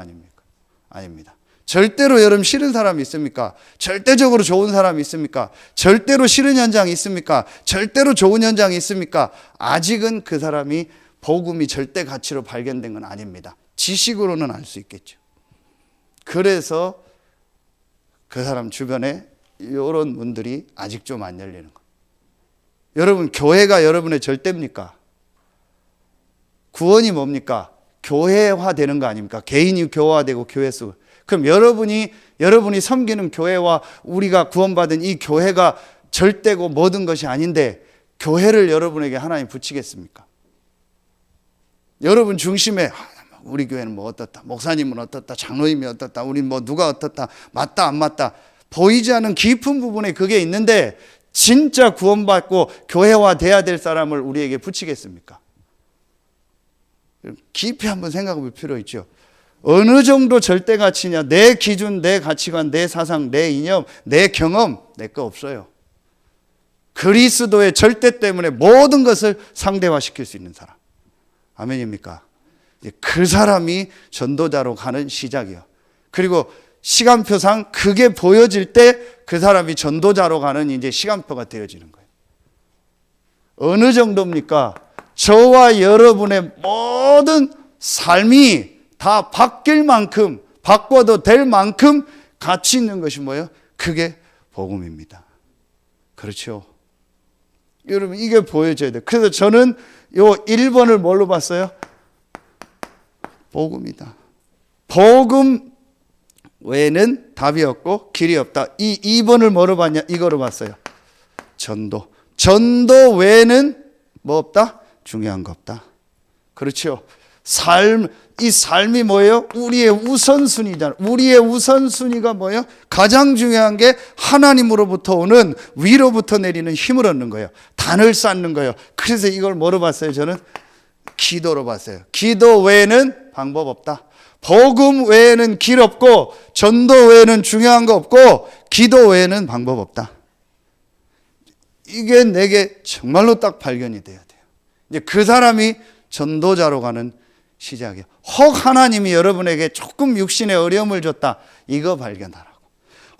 아닙니다. 절대로 여러분 싫은 사람이 있습니까? 절대적으로 좋은 사람이 있습니까? 절대로 싫은 현장이 있습니까? 절대로 좋은 현장이 있습니까? 아직은 그 사람이 복음이 절대 가치로 발견된 건 아닙니다. 지식으로는 알 수 있겠죠. 그래서 그 사람 주변에 이런 분들이 아직 좀 안 열리는 거예요. 여러분 교회가 여러분의 절대입니까? 구원이 뭡니까? 교회화되는 거 아닙니까? 개인이 교화되고 교회 수. 그럼 여러분이 섬기는 교회와 우리가 구원받은 이 교회가 절대고 모든 것이 아닌데 교회를 여러분에게 하나님 붙이겠습니까? 여러분 중심에 우리 교회는 뭐 어떻다, 목사님은 어떻다, 장로님이 어떻다, 우리 뭐 누가 어떻다, 맞다 안 맞다, 보이지 않는 깊은 부분에 그게 있는데 진짜 구원받고 교회화 돼야 될 사람을 우리에게 붙이겠습니까? 깊이 한번 생각해 볼 필요 있죠. 어느 정도 절대 가치냐? 내 기준, 내 가치관, 내 사상, 내 이념, 내 경험, 내 거 없어요. 그리스도의 절대 때문에 모든 것을 상대화시킬 수 있는 사람. 아멘입니까? 그 사람이 전도자로 가는 시작이에요. 그리고 시간표상 그게 보여질 때 그 사람이 전도자로 가는 이제 시간표가 되어지는 거예요. 어느 정도입니까? 저와 여러분의 모든 삶이 다 바뀔 만큼, 바꿔도 될 만큼 가치 있는 것이 뭐예요? 그게 복음입니다. 그렇죠? 여러분 이게 보여져야 돼요. 그래서 저는 요 1번을 뭘로 봤어요? 복음이다. 복음 외에는 답이 없고 길이 없다. 이 2번을 뭐로 봤냐? 이거로 봤어요. 전도. 전도 외에는 뭐 없다? 중요한 거 없다. 그렇죠? 이 삶이 뭐예요? 우리의 우선순위잖아요. 우리의 우선순위가 뭐예요? 가장 중요한 게 하나님으로부터 오는 위로부터 내리는 힘을 얻는 거예요. 단을 쌓는 거예요. 그래서 이걸 뭐로 봤어요? 저는 기도로 봤어요. 기도 외에는 방법 없다. 복음 외에는 길 없고 전도 외에는 중요한 거 없고 기도 외에는 방법 없다. 이게 내게 정말로 딱 발견이 돼야 돼요. 이제 그 사람이 전도자로 가는 시작이에요. 혹 하나님이 여러분에게 조금 육신의 어려움을 줬다. 이거 발견하라고.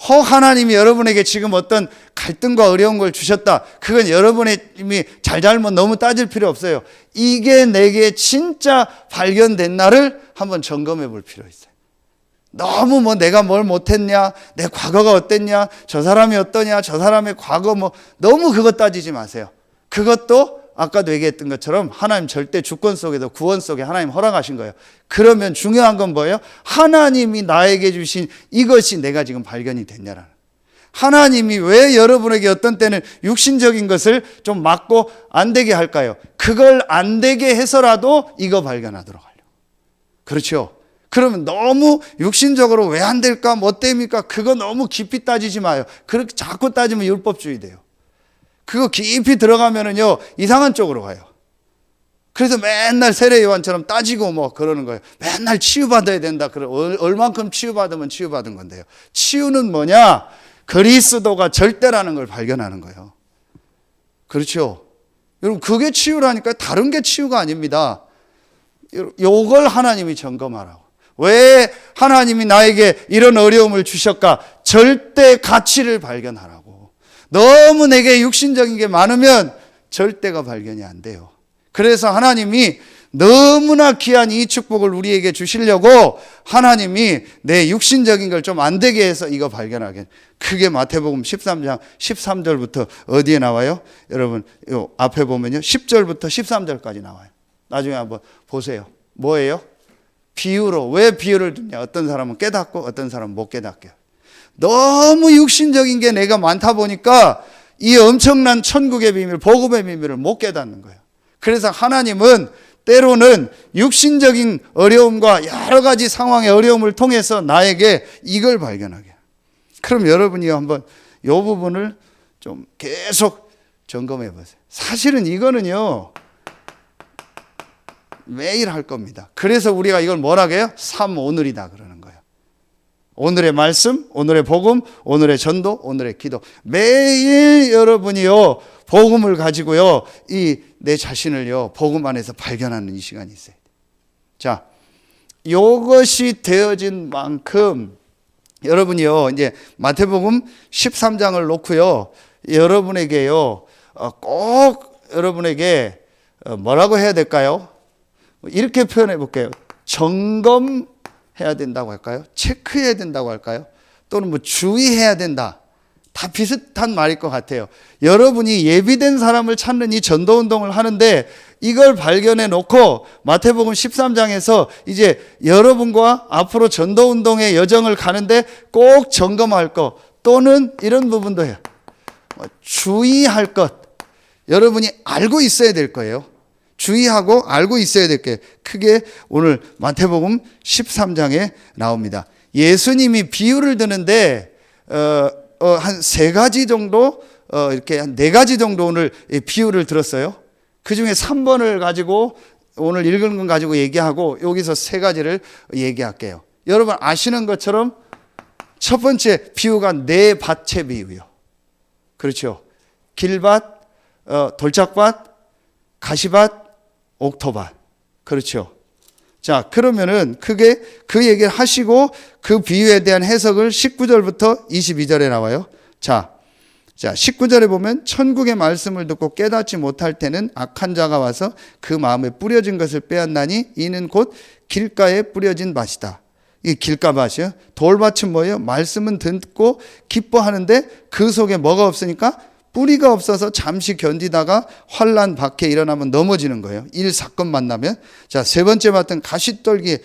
혹 하나님이 여러분에게 지금 어떤 갈등과 어려운 걸 주셨다. 그건 여러분의 이미 잘잘못 너무 따질 필요 없어요. 이게 내게 진짜 발견된 날을 한번 점검해 볼 필요 있어요. 너무 내가 뭘 못했냐, 내 과거가 어땠냐, 저 사람이 어떠냐, 저 사람의 과거 너무 그것 따지지 마세요. 그것도 아까도 얘기했던 것처럼 하나님 절대 주권 속에도 구원 속에 하나님 허락하신 거예요. 그러면 중요한 건 뭐예요? 하나님이 나에게 주신 이것이 내가 지금 발견이 됐냐라는. 하나님이 왜 여러분에게 어떤 때는 육신적인 것을 좀 막고 안 되게 할까요? 그걸 안 되게 해서라도 이거 발견하도록 하려고. 그렇죠? 그러면 너무 육신적으로 왜 안 될까? 뭐 때입니까? 그거 너무 깊이 따지지 마요. 그렇게 자꾸 따지면 율법주의 돼요. 그거 깊이 들어가면은요, 이상한 쪽으로 가요. 그래서 맨날 세례 요한처럼 따지고 뭐 그러는 거예요. 맨날 치유받아야 된다. 얼만큼 치유받으면 치유받은 건데요. 치유는 뭐냐? 그리스도가 절대라는 걸 발견하는 거예요. 그렇죠? 여러분, 그게 치유라니까요. 다른 게 치유가 아닙니다. 요걸 하나님이 점검하라고. 왜 하나님이 나에게 이런 어려움을 주셨까? 절대 가치를 발견하라고. 너무 내게 육신적인 게 많으면 절대가 발견이 안 돼요. 그래서 하나님이 너무나 귀한 이 축복을 우리에게 주시려고 하나님이 내 육신적인 걸 좀 안 되게 해서 이거 발견하게. 그게 마태복음 13장 13절부터 어디에 나와요? 여러분, 요 앞에 보면요. 10절부터 13절까지 나와요. 나중에 한번 보세요. 뭐예요? 비유로. 왜 비유를 듣냐? 어떤 사람은 깨닫고 어떤 사람은 못 깨닫게. 너무 육신적인 게 내가 많다 보니까 이 엄청난 천국의 비밀, 복음의 비밀을 못 깨닫는 거예요. 그래서 하나님은 때로는 육신적인 어려움과 여러 가지 상황의 어려움을 통해서 나에게 이걸 발견하게 해요. 그럼 여러분이 한번 이 부분을 좀 계속 점검해 보세요. 사실은 이거는요, 매일 할 겁니다. 그래서 우리가 이걸 뭐라고 해요? 삶 오늘이다 그러는 거예요. 오늘의 말씀, 오늘의 복음, 오늘의 전도, 오늘의 기도. 매일 여러분이요, 복음을 가지고요, 내 자신을요, 복음 안에서 발견하는 이 시간이 있어요. 자, 이것이 되어진 만큼 여러분이요, 이제 마태복음 13장을 놓고요, 여러분에게요, 꼭 여러분에게 뭐라고 해야 될까요? 이렇게 표현해 볼게요. 점검해야 된다고 할까요? 체크해야 된다고 할까요? 또는 뭐 주의해야 된다. 다 비슷한 말일 것 같아요. 여러분이 예비된 사람을 찾는 이 전도운동을 하는데 이걸 발견해 놓고 마태복음 13장에서 이제 여러분과 앞으로 전도운동의 여정을 가는데 꼭 점검할 것, 또는 이런 부분도 해요. 주의할 것. 여러분이 알고 있어야 될 거예요. 주의하고 알고 있어야 될 게 크게 오늘 마태복음 13장에 나옵니다. 예수님이 비유를 드는데 한 세 가지 정도, 이렇게 한 네 가지 정도 오늘 비유를 들었어요. 그 중에 3번을 가지고 오늘 읽은 건 가지고 얘기하고 여기서 세 가지를 얘기할게요. 여러분 아시는 것처럼 첫 번째 비유가 네 밭의 비유요. 그렇죠. 길밭, 돌짝밭, 가시밭, 옥토밭. 그렇죠. 자, 그러면은 그게 그 얘기를 하시고 그 비유에 대한 해석을 19절부터 22절에 나와요. 자, 19절에 보면 천국의 말씀을 듣고 깨닫지 못할 때는 악한 자가 와서 그 마음에 뿌려진 것을 빼앗나니 이는 곧 길가에 뿌려진 밭이다. 이 길가밭이요. 돌밭은 뭐예요? 말씀은 듣고 기뻐하는데 그 속에 뭐가 없으니까 뿌리가 없어서 잠시 견디다가 환난 박해 일어나면 넘어지는 거예요. 일 사건 만나면. 자, 세 번째 밭은 가시떨기.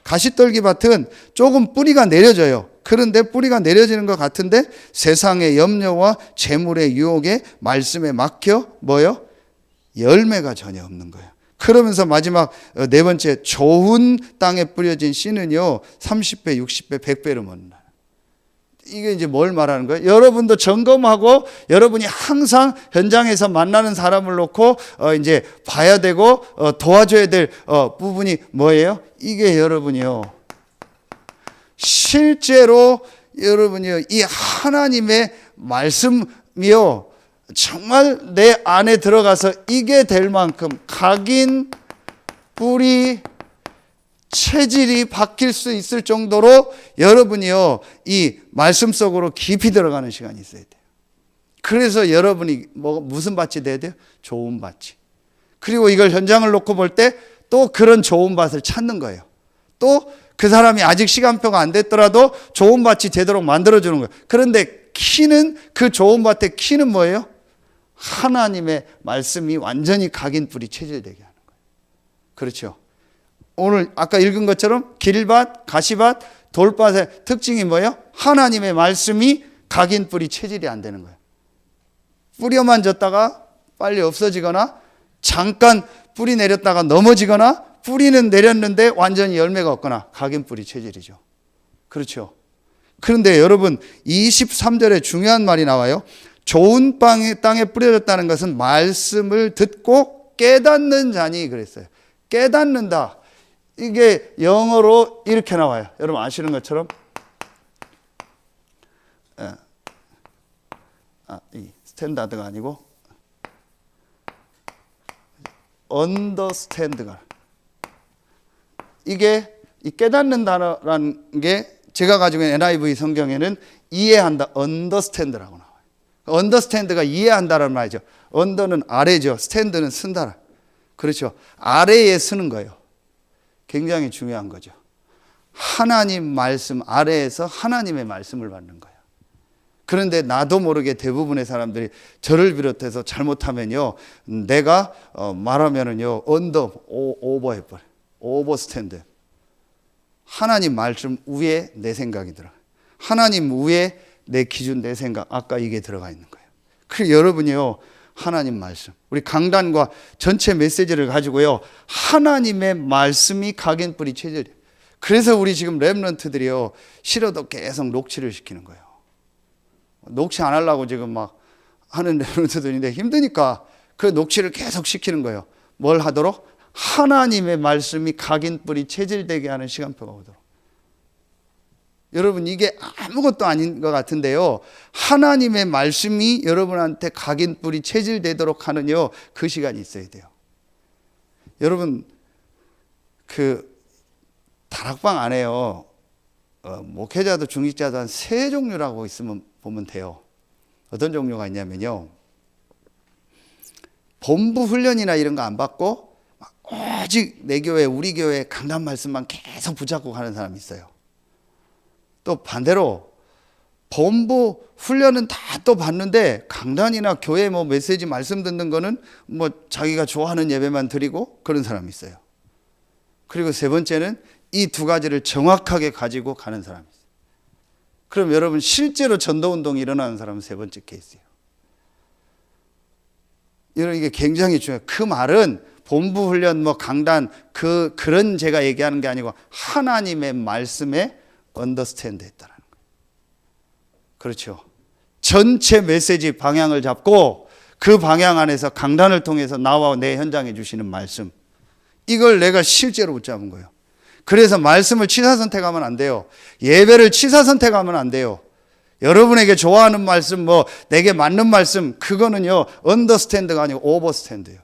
가시떨기 밭은 조금 뿌리가 내려져요. 그런데 뿌리가 내려지는 것 같은데 세상의 염려와 재물의 유혹에 말씀에 막혀 뭐요? 열매가 전혀 없는 거예요. 그러면서 마지막 네 번째 좋은 땅에 뿌려진 씨는요 30배, 60배, 100배로 먹는다. 이게 이제 뭘 말하는 거예요? 여러분도 점검하고 여러분이 항상 현장에서 만나는 사람을 놓고 이제 봐야 되고 도와줘야 될 부분이 뭐예요? 이게 여러분이요. 실제로 여러분이요. 이 하나님의 말씀이요. 정말 내 안에 들어가서 이게 될 만큼 각인, 뿌리, 체질이 바뀔 수 있을 정도로 여러분이요, 이 말씀 속으로 깊이 들어가는 시간이 있어야 돼요. 그래서 여러분이 무슨 밭이 돼야 돼요? 좋은 밭이. 그리고 이걸 현장을 놓고 볼 때 또 그런 좋은 밭을 찾는 거예요. 또 그 사람이 아직 시간표가 안 됐더라도 좋은 밭이 되도록 만들어주는 거예요. 그런데 키는, 그 좋은 밭의 키는 뭐예요? 하나님의 말씀이 완전히 각인, 뿌리, 체질되게 하는 거예요. 그렇죠. 오늘 아까 읽은 것처럼 길밭, 가시밭, 돌밭의 특징이 뭐예요? 하나님의 말씀이 각인 뿌리 체질이 안 되는 거예요. 뿌려만 졌다가 빨리 없어지거나 잠깐 뿌리 내렸다가 넘어지거나 뿌리는 내렸는데 완전히 열매가 없거나 각인 뿌리 체질이죠. 그렇죠. 그런데 여러분 23절에 중요한 말이 나와요. 좋은 땅에 뿌려졌다는 것은 말씀을 듣고 깨닫는 자니 그랬어요. 깨닫는다. 이게 영어로 이렇게 나와요. 여러분 아시는 것처럼 이 스탠다드가 아니고 understand가 이게 이 깨닫는 단어라는 게 제가 가지고 있는 NIV 성경에는 이해한다 understand라고 나와요. understand가 이해한다라는 말이죠. under는 아래죠. stand는 쓴다. 그렇죠. 아래에 쓰는 거예요. 굉장히 중요한 거죠. 하나님 말씀 아래에서 하나님의 말씀을 받는 거예요. 그런데 나도 모르게 대부분의 사람들이 저를 비롯해서 잘못하면요, 내가 말하면은요, 오버해버려. 오버스탠드. 하나님 말씀 위에 내 생각이 들어. 하나님 위에 내 기준, 내 생각. 아까 이게 들어가 있는 거예요. 그래서 여러분이요, 하나님 말씀. 우리 강단과 전체 메시지를 가지고요, 하나님의 말씀이 각인 뿌리 체질. 그래서 우리 지금 렘넌트들이요, 싫어도 계속 녹취를 시키는 거예요. 녹취 안 하려고 지금 막 하는 렘넌트들인데 힘드니까 그 녹취를 계속 시키는 거예요. 뭘 하도록? 하나님의 말씀이 각인 뿌리 체질되게 하는 시간표가 오도록. 여러분 이게 아무것도 아닌 것 같은데요, 하나님의 말씀이 여러분한테 각인 뿌리 체질되도록 하는요, 그 시간이 있어야 돼요. 여러분 그 다락방 안에요, 목회자도 중직자도 한 세 종류라고 있으면 보면 돼요. 어떤 종류가 있냐면요, 본부 훈련이나 이런 거 안 받고 오직 내 교회, 우리 교회 강단 말씀만 계속 붙잡고 가는 사람이 있어요. 또 반대로 본부 훈련은 다 또 받는데 강단이나 교회 뭐 메시지 말씀 듣는 거는 뭐 자기가 좋아하는 예배만 드리고 그런 사람이 있어요. 그리고 세 번째는 이 두 가지를 정확하게 가지고 가는 사람이 있어요. 그럼 여러분 실제로 전도운동이 일어나는 사람은 세 번째 케이스예요. 여러분 이게 굉장히 중요해요. 그 말은 본부 훈련 뭐 강단 그런 제가 얘기하는 게 아니고 하나님의 말씀에 언더스탠드 했다라는 거예요. 그렇죠. 전체 메시지 방향을 잡고 그 방향 안에서 강단을 통해서 나와 내 현장에 주시는 말씀, 이걸 내가 실제로 붙잡은 거예요. 그래서 말씀을 취사 선택하면 안 돼요. 예배를 취사 선택하면 안 돼요. 여러분에게 좋아하는 말씀, 뭐 내게 맞는 말씀, 그거는요 언더스탠드가 아니고 오버스탠드예요.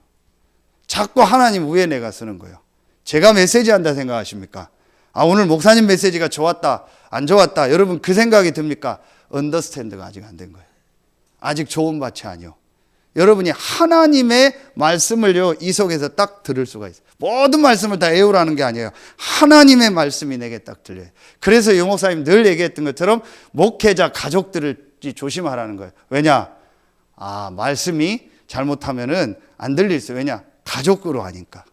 자꾸 하나님 위에 내가 쓰는 거예요. 제가 메시지 한다 생각하십니까? 오늘 목사님 메시지가 좋았다, 안 좋았다, 여러분 그 생각이 듭니까? 언더스탠드가 아직 안 된 거예요. 아직 좋은 밭이 아니요. 여러분이 하나님의 말씀을요 이 속에서 딱 들을 수가 있어요. 모든 말씀을 다 외우라는 게 아니에요. 하나님의 말씀이 내게 딱 들려요. 그래서 유 목사님 늘 얘기했던 것처럼 목회자 가족들을 조심하라는 거예요. 왜냐? 말씀이 잘못하면은 안 들릴 수 있어요. 왜냐? 가족으로 하니까.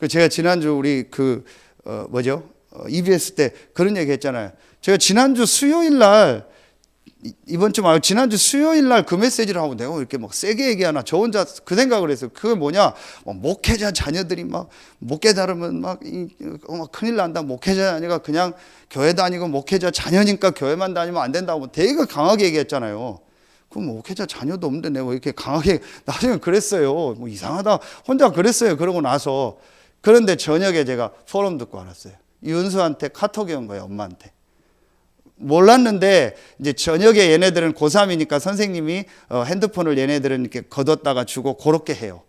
제가 지난주 우리 EBS 때 그런 얘기 했잖아요. 제가 지난주 수요일 날, 이번 주 말고 지난주 수요일 날 그 메시지를 하고 내가 이렇게 막 세게 얘기하나, 저 혼자 그 생각을 했어요. 그게 뭐냐? 목회자 자녀들이 막 목회 다르면 막 큰일 난다. 목회자 자녀가 그냥 교회 다니고 목회자 자녀니까 교회만 다니면 안 된다고 되게 강하게 얘기했잖아요. 그럼 목회자 자녀도 없는데 내가 왜 이렇게 강하게, 나중에 그랬어요. 뭐 이상하다. 혼자 그랬어요. 그러고 나서. 그런데 저녁에 제가 포럼 듣고 알았어요. 윤수한테 카톡이 온 거예요. 엄마한테. 몰랐는데 이제 저녁에 얘네들은 고3이니까 선생님이 핸드폰을 얘네들은 이렇게 걷었다가 주고 그렇게 해요.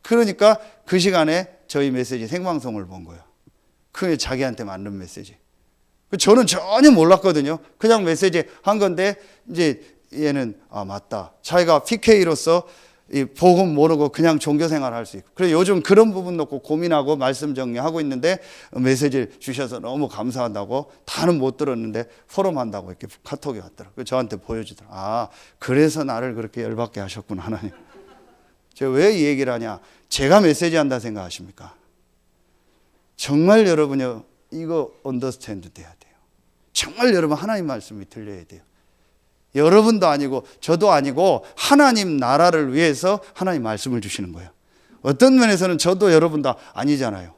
그러니까 그 시간에 저희 메시지 생방송을 본 거예요. 그게 자기한테 맞는 메시지. 저는 전혀 몰랐거든요. 그냥 메시지 한 건데 이제 얘는 맞다. 자기가 PK로서 이 복음 모르고 그냥 종교생활 할 수 있고. 그래서 요즘 그런 부분 놓고 고민하고 말씀 정리하고 있는데 메시지를 주셔서 너무 감사하다고, 다는 못 들었는데 포럼 한다고 이렇게 카톡이 왔더라고요. 저한테 보여주더라고요. 그래서 나를 그렇게 열받게 하셨구나 하나님. 제가 왜 이 얘기를 하냐? 제가 메시지 한다 생각하십니까? 정말 여러분요 이거 언더스탠드 돼야 돼요. 정말 여러분 하나님 말씀이 들려야 돼요. 여러분도 아니고 저도 아니고 하나님 나라를 위해서 하나님 말씀을 주시는 거예요. 어떤 면에서는 저도 여러분도 아니잖아요.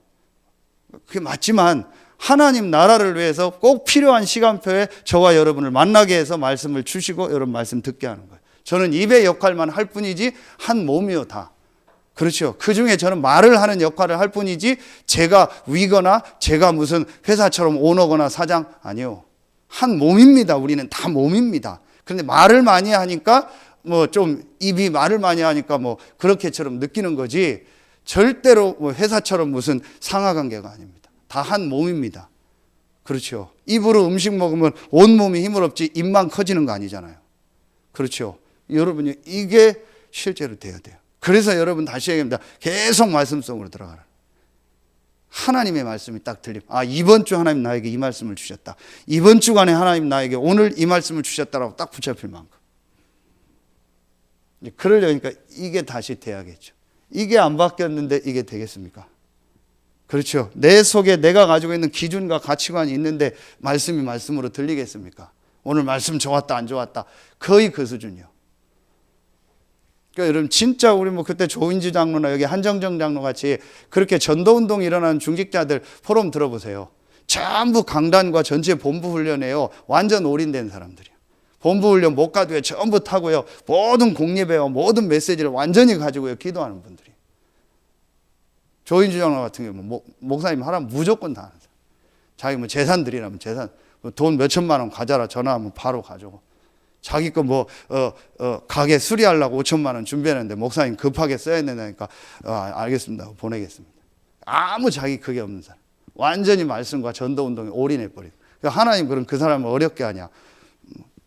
그게 맞지만 하나님 나라를 위해서 꼭 필요한 시간표에 저와 여러분을 만나게 해서 말씀을 주시고 여러분 말씀 듣게 하는 거예요. 저는 입의 역할만 할 뿐이지 한 몸이요 다. 그렇죠. 그 중에 저는 말을 하는 역할을 할 뿐이지 제가 위거나 제가 무슨 회사처럼 오너거나 사장 아니요. 한 몸입니다. 우리는 다 몸입니다. 그런데 말을 많이 하니까 뭐 좀 입이 말을 많이 하니까 뭐 그렇게처럼 느끼는 거지 절대로 뭐 회사처럼 무슨 상하관계가 아닙니다. 다 한 몸입니다. 그렇죠. 입으로 음식 먹으면 온 몸이 힘을 없지 입만 커지는 거 아니잖아요. 그렇죠. 여러분이 이게 실제로 돼야 돼요. 그래서 여러분 다시 얘기합니다. 계속 말씀 속으로 들어가라. 하나님의 말씀이 딱 들리면 이번 주 하나님 나에게 이 말씀을 주셨다. 이번 주간에 하나님 나에게 오늘 이 말씀을 주셨다라고 딱 붙잡힐 만큼. 그러려니까 이게 다시 돼야겠죠. 이게 안 바뀌었는데 이게 되겠습니까? 그렇죠. 내 속에 내가 가지고 있는 기준과 가치관이 있는데 말씀이 말씀으로 들리겠습니까? 오늘 말씀 좋았다 안 좋았다 거의 그 수준이요. 그러니까 여러분 진짜 우리 뭐 그때 조인주 장로나 여기 한정정 장로 같이 그렇게 전도운동이 일어나는 중직자들 포럼 들어보세요. 전부 강단과 전체 본부 훈련에요. 완전 올인된 사람들이에요. 본부 훈련 못 가도요. 전부 타고요. 모든 공예배와 모든 메시지를 완전히 가지고요. 기도하는 분들이. 조인주 장로 같은 경우 목사님 하라면 무조건 다 하는 사람. 자기 뭐 재산 드리라면 재산 돈 몇천만 원 가져라 전화하면 바로 가져고. 자기 거 가게 수리하려고 5천만 원 준비했는데 목사님 급하게 써야 된다니까 알겠습니다. 보내겠습니다. 아무 자기 그게 없는 사람. 완전히 말씀과 전도운동에 올인해버리고. 그러니까 하나님 그럼 그 사람을 어렵게 하냐.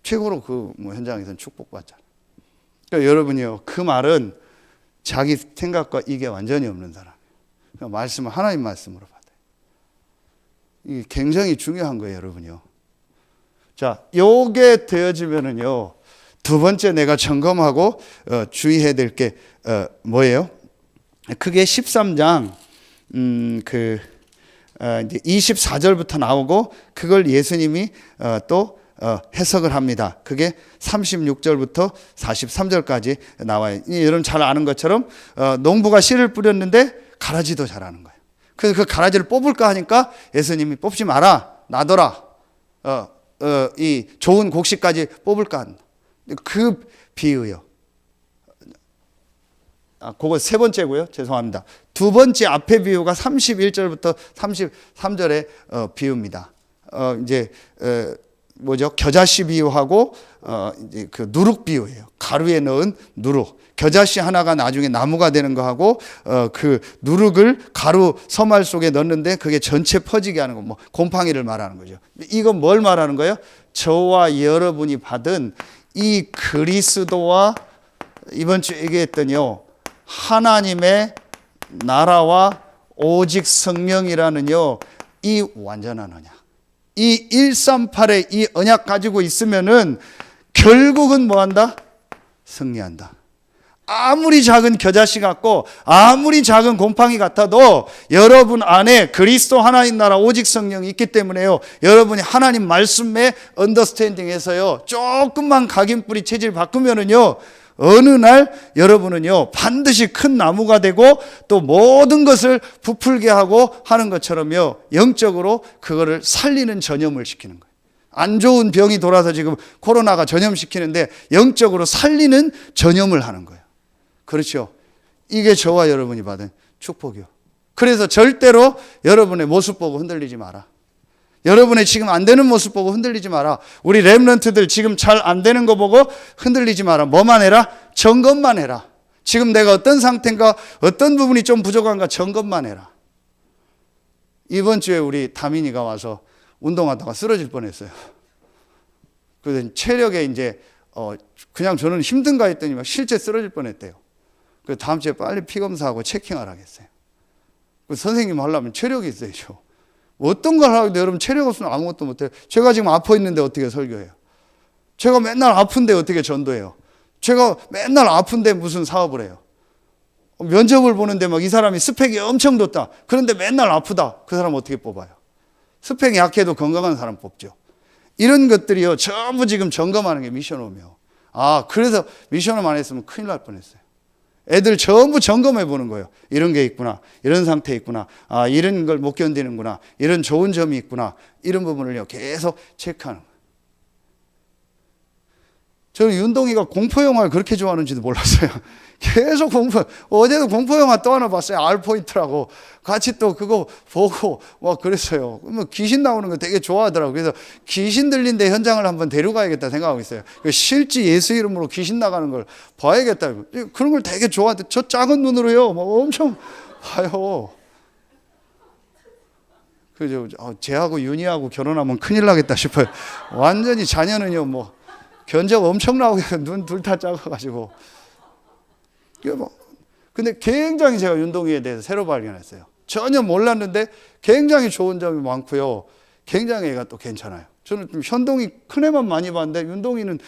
최고로 그 현장에서는 축복받잖아요. 그러니까 여러분이요. 그 말은 자기 생각과 이게 완전히 없는 사람. 그러니까 말씀을 하나님 말씀으로 받아요. 이게 굉장히 중요한 거예요. 여러분이요. 자, 요게 되어지면은요, 두 번째 내가 점검하고 주의해야 될 게 뭐예요? 그게 13장 이제 24절부터 나오고 그걸 예수님이 또 해석을 합니다. 그게 36절부터 43절까지 나와요. 여러분 잘 아는 것처럼 농부가 씨를 뿌렸는데 가라지도 자라는 거예요. 그래서 그 가라지를 뽑을까 하니까 예수님이 뽑지 마라, 놔둬라. 이 좋은 곡식까지 뽑을까 한다. 그 비유요. 그거 세 번째고요. 죄송합니다. 두 번째 앞에 비유가 31절부터 33절의 비유입니다. 이제 뭐죠? 겨자씨 비유하고 이제 그 누룩 비유예요. 가루에 넣은 누룩. 겨자씨 하나가 나중에 나무가 되는 거하고 그 누룩을 가루 서말 속에 넣는데 그게 전체 퍼지게 하는 거, 뭐 곰팡이를 말하는 거죠. 이건 뭘 말하는 거예요? 저와 여러분이 받은 이 그리스도와 이번 주에 얘기했더니요, 하나님의 나라와 오직 성령이라는요, 이 완전한 언약. 이 138의 이 언약 가지고 있으면은 결국은 뭐 한다? 승리한다. 아무리 작은 겨자씨 같고 아무리 작은 곰팡이 같아도 여러분 안에 그리스도 하나님 나라 오직 성령이 있기 때문에요. 여러분이 하나님 말씀에 언더스탠딩해서요, 조금만 각인뿌리 체질 바꾸면은요, 어느 날 여러분은요 반드시 큰 나무가 되고 또 모든 것을 부풀게 하고 하는 것처럼요, 영적으로 그거를 살리는 전염을 시키는 거예요. 안 좋은 병이 돌아서 지금 코로나가 전염시키는데 영적으로 살리는 전염을 하는 거예요. 그렇죠. 이게 저와 여러분이 받은 축복이요. 그래서 절대로 여러분의 모습 보고 흔들리지 마라. 여러분의 지금 안 되는 모습 보고 흔들리지 마라. 우리 렘넌트들 지금 잘 안 되는 거 보고 흔들리지 마라. 뭐만 해라? 점검만 해라. 지금 내가 어떤 상태인가, 어떤 부분이 좀 부족한가 점검만 해라. 이번 주에 우리 다민이가 와서 운동하다가 쓰러질 뻔했어요. 그래서 체력에 이제 그냥 저는 힘든가 했더니 막 실제 쓰러질 뻔했대요. 그래서 다음 주에 빨리 피 검사하고 체킹하라 했어요. 선생님 하려면 체력이 있어야죠. 어떤 걸 하는데 여러분 체력 없으면 아무것도 못해요. 제가 지금 아파 있는데 어떻게 설교해요? 제가 맨날 아픈데 어떻게 전도해요? 제가 맨날 아픈데 무슨 사업을 해요? 면접을 보는데 막 이 사람이 스펙이 엄청 좋다. 그런데 맨날 아프다. 그 사람 어떻게 뽑아요? 스펙이 약해도 건강한 사람 뽑죠. 이런 것들이요 전부 지금 점검하는 게 미션홈이요. 그래서 미션홈 안 했으면 큰일 날 뻔했어요. 애들 전부 점검해 보는 거예요. 이런 게 있구나, 이런 상태에 있구나, 이런 걸 못 견디는구나, 이런 좋은 점이 있구나, 이런 부분을요 계속 체크하는 거예요. 저는 윤동이가 공포영화를 그렇게 좋아하는지도 몰랐어요. 계속 어제도 공포영화 또 하나 봤어요. R포인트라고. 같이 또 그거 보고 막 그랬어요. 귀신 나오는 거 되게 좋아하더라고요. 그래서 귀신 들린 데 현장을 한번 데려가야겠다 생각하고 있어요. 실제 예수 이름으로 귀신 나가는 걸 봐야겠다. 그런 걸 되게 좋아하는데 저 작은 눈으로요. 막 엄청 봐요. 그죠? 쟤하고 윤희하고 결혼하면 큰일 나겠다 싶어요. 완전히 자녀는요, 뭐 견적 엄청 나오게 눈 둘 다 작아가지고. 근데 굉장히 제가 윤동이에 대해서 새로 발견했어요. 전혀 몰랐는데 굉장히 좋은 점이 많고요. 굉장히 애가 또 괜찮아요. 저는 좀 현동이 큰 애만 많이 봤는데 윤동이는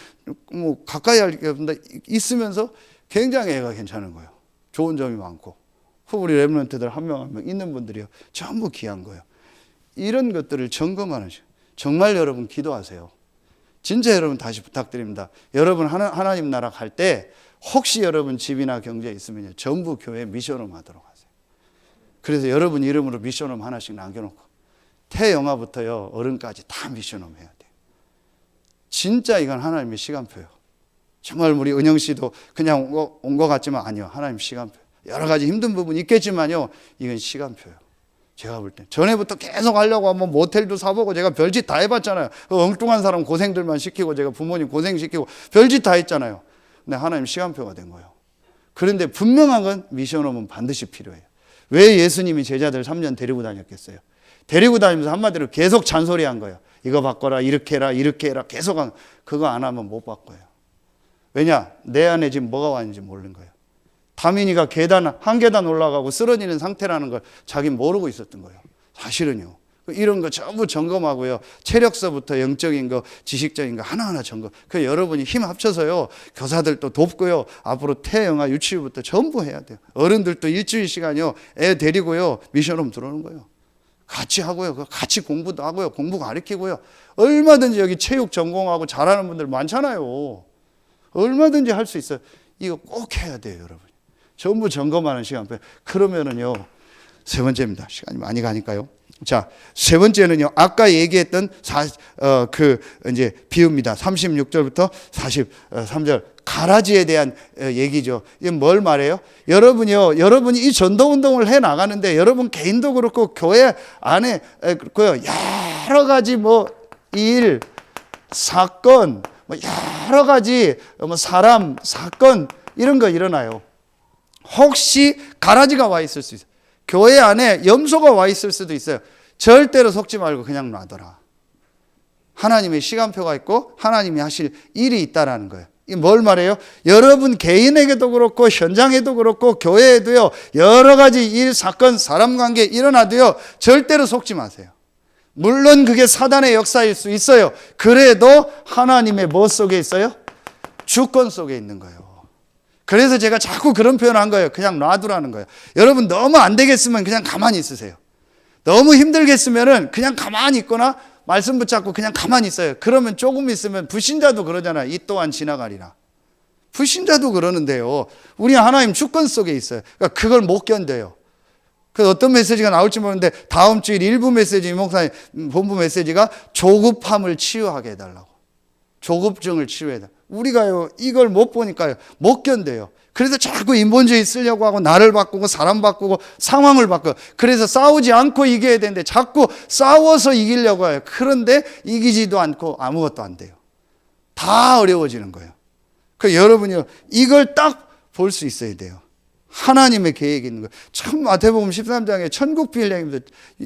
뭐 가까이 할 게 없는데 있으면서 굉장히 애가 괜찮은 거예요. 좋은 점이 많고. 우리 랩런트들 한 명 한 명 있는 분들이요. 전부 귀한 거예요. 이런 것들을 점검하는 시간. 정말 여러분 기도하세요. 진짜 여러분 다시 부탁드립니다. 여러분 하나님 나라 갈 때 혹시 여러분 집이나 경제에 있으면 전부 교회 미션홈 하도록 하세요. 그래서 여러분 이름으로 미션홈 하나씩 남겨놓고 태영아부터요 어른까지 다 미션홈 해야 돼요. 진짜 이건 하나님의 시간표예요. 정말 우리 은영 씨도 그냥 온 것 같지만 아니요. 하나님 시간표. 여러 가지 힘든 부분이 있겠지만요. 이건 시간표예요. 제가 볼 때 전에부터 계속 하려고 하면 모텔도 사보고 제가 별짓 다 해봤잖아요. 엉뚱한 사람 고생들만 시키고 제가 부모님 고생시키고 별짓 다 했잖아요. 근데 하나님 시간표가 된 거예요. 그런데 분명한 건 미션홈은 반드시 필요해요. 왜 예수님이 제자들 3년 데리고 다녔겠어요? 데리고 다니면서 한마디로 계속 잔소리한 거예요. 이거 바꿔라, 이렇게 해라, 이렇게 해라. 계속 그거 안 하면 못 바꿔요. 왜냐? 내 안에 지금 뭐가 왔는지 모르는 거예요. 다민이가 한 계단 올라가고 쓰러지는 상태라는 걸 자기는 모르고 있었던 거예요. 사실은요. 이런 거 전부 점검하고요. 체력서부터 영적인 거, 지식적인 거 하나하나 점검. 그 여러분이 힘 합쳐서요. 교사들도 돕고요. 앞으로 태영아 유치부터 전부 해야 돼요. 어른들도 일주일 시간이요. 애 데리고요. 미션홈 들어오는 거예요. 같이 하고요. 같이 공부도 하고요. 공부 가르치고요. 얼마든지 여기 체육 전공하고 잘하는 분들 많잖아요. 얼마든지 할 수 있어요. 이거 꼭 해야 돼요, 여러분. 전부 점검하는 시간. 그러면은요. 세 번째입니다. 시간이 많이 가니까요. 자, 세 번째는요. 아까 얘기했던 이제 비유입니다. 36절부터 43절. 가라지에 대한 얘기죠. 이게 뭘 말해요? 여러분이 이 전도 운동을 해 나가는데 여러분 개인도 그렇고 교회 안에 그렇고요. 여러 가지 일, 사건, 여러 가지 사람, 사건 이런 거 일어나요. 혹시 가라지가 와 있을 수 있어요. 교회 안에 염소가 와 있을 수도 있어요. 절대로 속지 말고 그냥 놔둬라. 하나님의 시간표가 있고 하나님이 하실 일이 있다라는 거예요. 이 뭘 말해요? 여러분 개인에게도 그렇고 현장에도 그렇고 교회에도요. 여러 가지 일, 사건, 사람 관계 일어나도요. 절대로 속지 마세요. 물론 그게 사단의 역사일 수 있어요. 그래도 하나님의 뭐 속에 있어요? 주권 속에 있는 거예요. 그래서 제가 자꾸 그런 표현을 한 거예요. 그냥 놔두라는 거예요. 여러분 너무 안 되겠으면 그냥 가만히 있으세요. 너무 힘들겠으면은 그냥 가만히 있거나 말씀 붙잡고 그냥 가만히 있어요. 그러면 조금 있으면 불신자도 그러잖아요. 이 또한 지나가리라. 불신자도 그러는데요. 우리 하나님 주권 속에 있어요. 그러니까 그걸 못 견뎌요. 그 어떤 메시지가 나올지 모르는데 다음 주일 일부 메시지 목사님 본부 메시지가 조급함을 치유하게 해달라고. 조급증을 치유해달라고. 우리가요 이걸 못 보니까요 못 견뎌요. 그래서 자꾸 인본주의 쓰려고 하고 나를 바꾸고 사람 바꾸고 상황을 바꿔. 그래서 싸우지 않고 이겨야 되는데 자꾸 싸워서 이기려고 해요. 그런데 이기지도 않고 아무것도 안 돼요. 다 어려워지는 거예요. 그 여러분이요 이걸 딱 볼 수 있어야 돼요. 하나님의 계획이 있는 거예요. 참 마태복음 13장에 천국 비밀행에서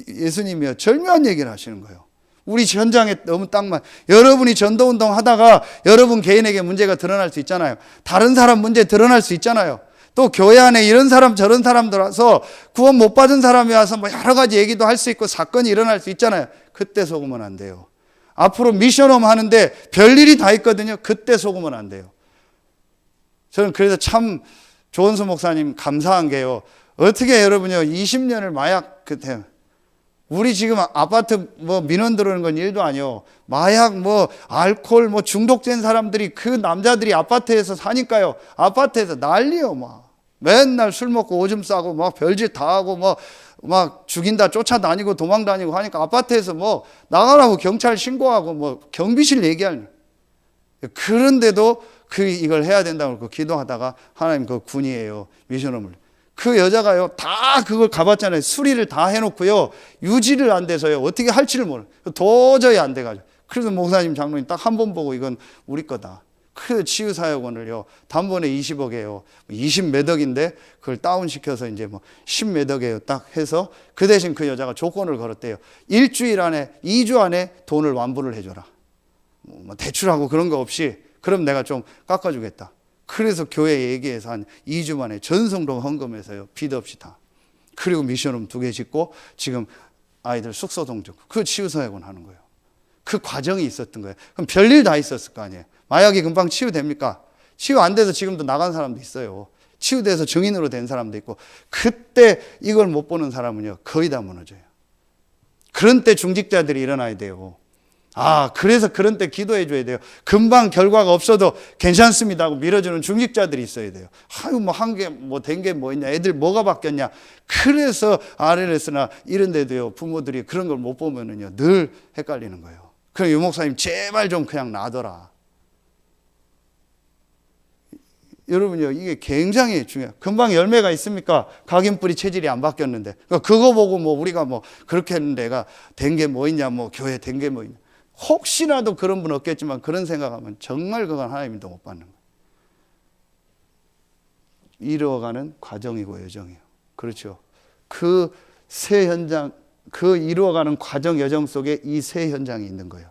예수님이요 절묘한 얘기를 하시는 거예요. 우리 현장에 너무 여러분이 전도운동 하다가 여러분 개인에게 문제가 드러날 수 있잖아요. 다른 사람 문제 드러날 수 있잖아요. 또 교회 안에 이런 사람 저런 사람들 와서 구원 못 받은 사람이 와서 여러 가지 얘기도 할 수 있고 사건이 일어날 수 있잖아요. 그때 속으면 안 돼요. 앞으로 미션홈 하는데 별일이 다 있거든요. 그때 속으면 안 돼요. 저는 그래서 참 조원수 목사님 감사한 게요. 어떻게 여러분요 20년을 마약 그때 우리 지금 아파트 뭐 민원 들어오는 건 일도 아니요. 마약 뭐 알코올 뭐 중독된 사람들이 그 남자들이 아파트에서 사니까요. 아파트에서 난리요 막. 맨날 술 먹고 오줌 싸고 막 별짓 다 하고 막 죽인다 쫓아다니고 도망 다니고 하니까 아파트에서 뭐 나가라고 경찰 신고하고 뭐 경비실 얘기하는. 그런데도 이걸 해야 된다고 그 기도하다가 하나님 그 군이에요. 미션홈을. 그 여자가요, 다 그걸 가봤잖아요. 수리를 다 해놓고요, 유지를 안 돼서요, 어떻게 할지를 몰라요. 도저히 안 돼가지고. 그래서 목사님, 장로님 딱 한 번 보고 이건 우리 거다. 그래서 치유사역원을요, 단번에 20억이에요. 20 몇 억인데 그걸 다운시켜서 이제 뭐 10 몇 억이에요. 딱 해서 그 대신 그 여자가 조건을 걸었대요. 일주일 안에, 2주 안에 돈을 완부를 해줘라. 뭐 대출하고 그런 거 없이, 그럼 내가 좀 깎아주겠다. 그래서 교회에 얘기해서 한 2주 만에 전성동 헌금해서요, 빚 없이 다. 그리고 미션홈 2개 짓고 지금 아이들 숙소 동정, 그 치유사역원 하는 거예요. 그 과정이 있었던 거예요. 그럼 별일 다 있었을 거 아니에요. 마약이 금방 치유됩니까? 치유 안 돼서 지금도 나간 사람도 있어요. 치유돼서 증인으로 된 사람도 있고. 그때 이걸 못 보는 사람은요, 거의 다 무너져요. 그런 때 중직자들이 일어나야 돼요. 그래서 그런 때 기도해 줘야 돼요. 금방 결과가 없어도 괜찮습니다 하고 밀어주는 중직자들이 있어야 돼요. 뭐 한 게 뭐 된 게 뭐 있냐, 애들 뭐가 바뀌었냐. 그래서 RLS나 이런 데도요, 부모들이 그런 걸 못 보면은요, 늘 헷갈리는 거예요. 그럼 유 목사님 제발 좀 그냥 놔둬라. 여러분요, 이게 굉장히 중요해요. 금방 열매가 있습니까? 각인뿌리 체질이 안 바뀌었는데. 그거 보고 뭐 우리가 뭐 그렇게 했는데 내가 된 게 뭐 있냐, 뭐 교회 된 게 뭐 있냐. 혹시라도 그런 분 없겠지만 그런 생각하면 정말 그건 하나님도 못 받는 거예요. 이루어가는 과정이고 여정이에요. 그렇죠. 그 새 현장, 그 이루어가는 과정 여정 속에 이 새 현장이 있는 거예요.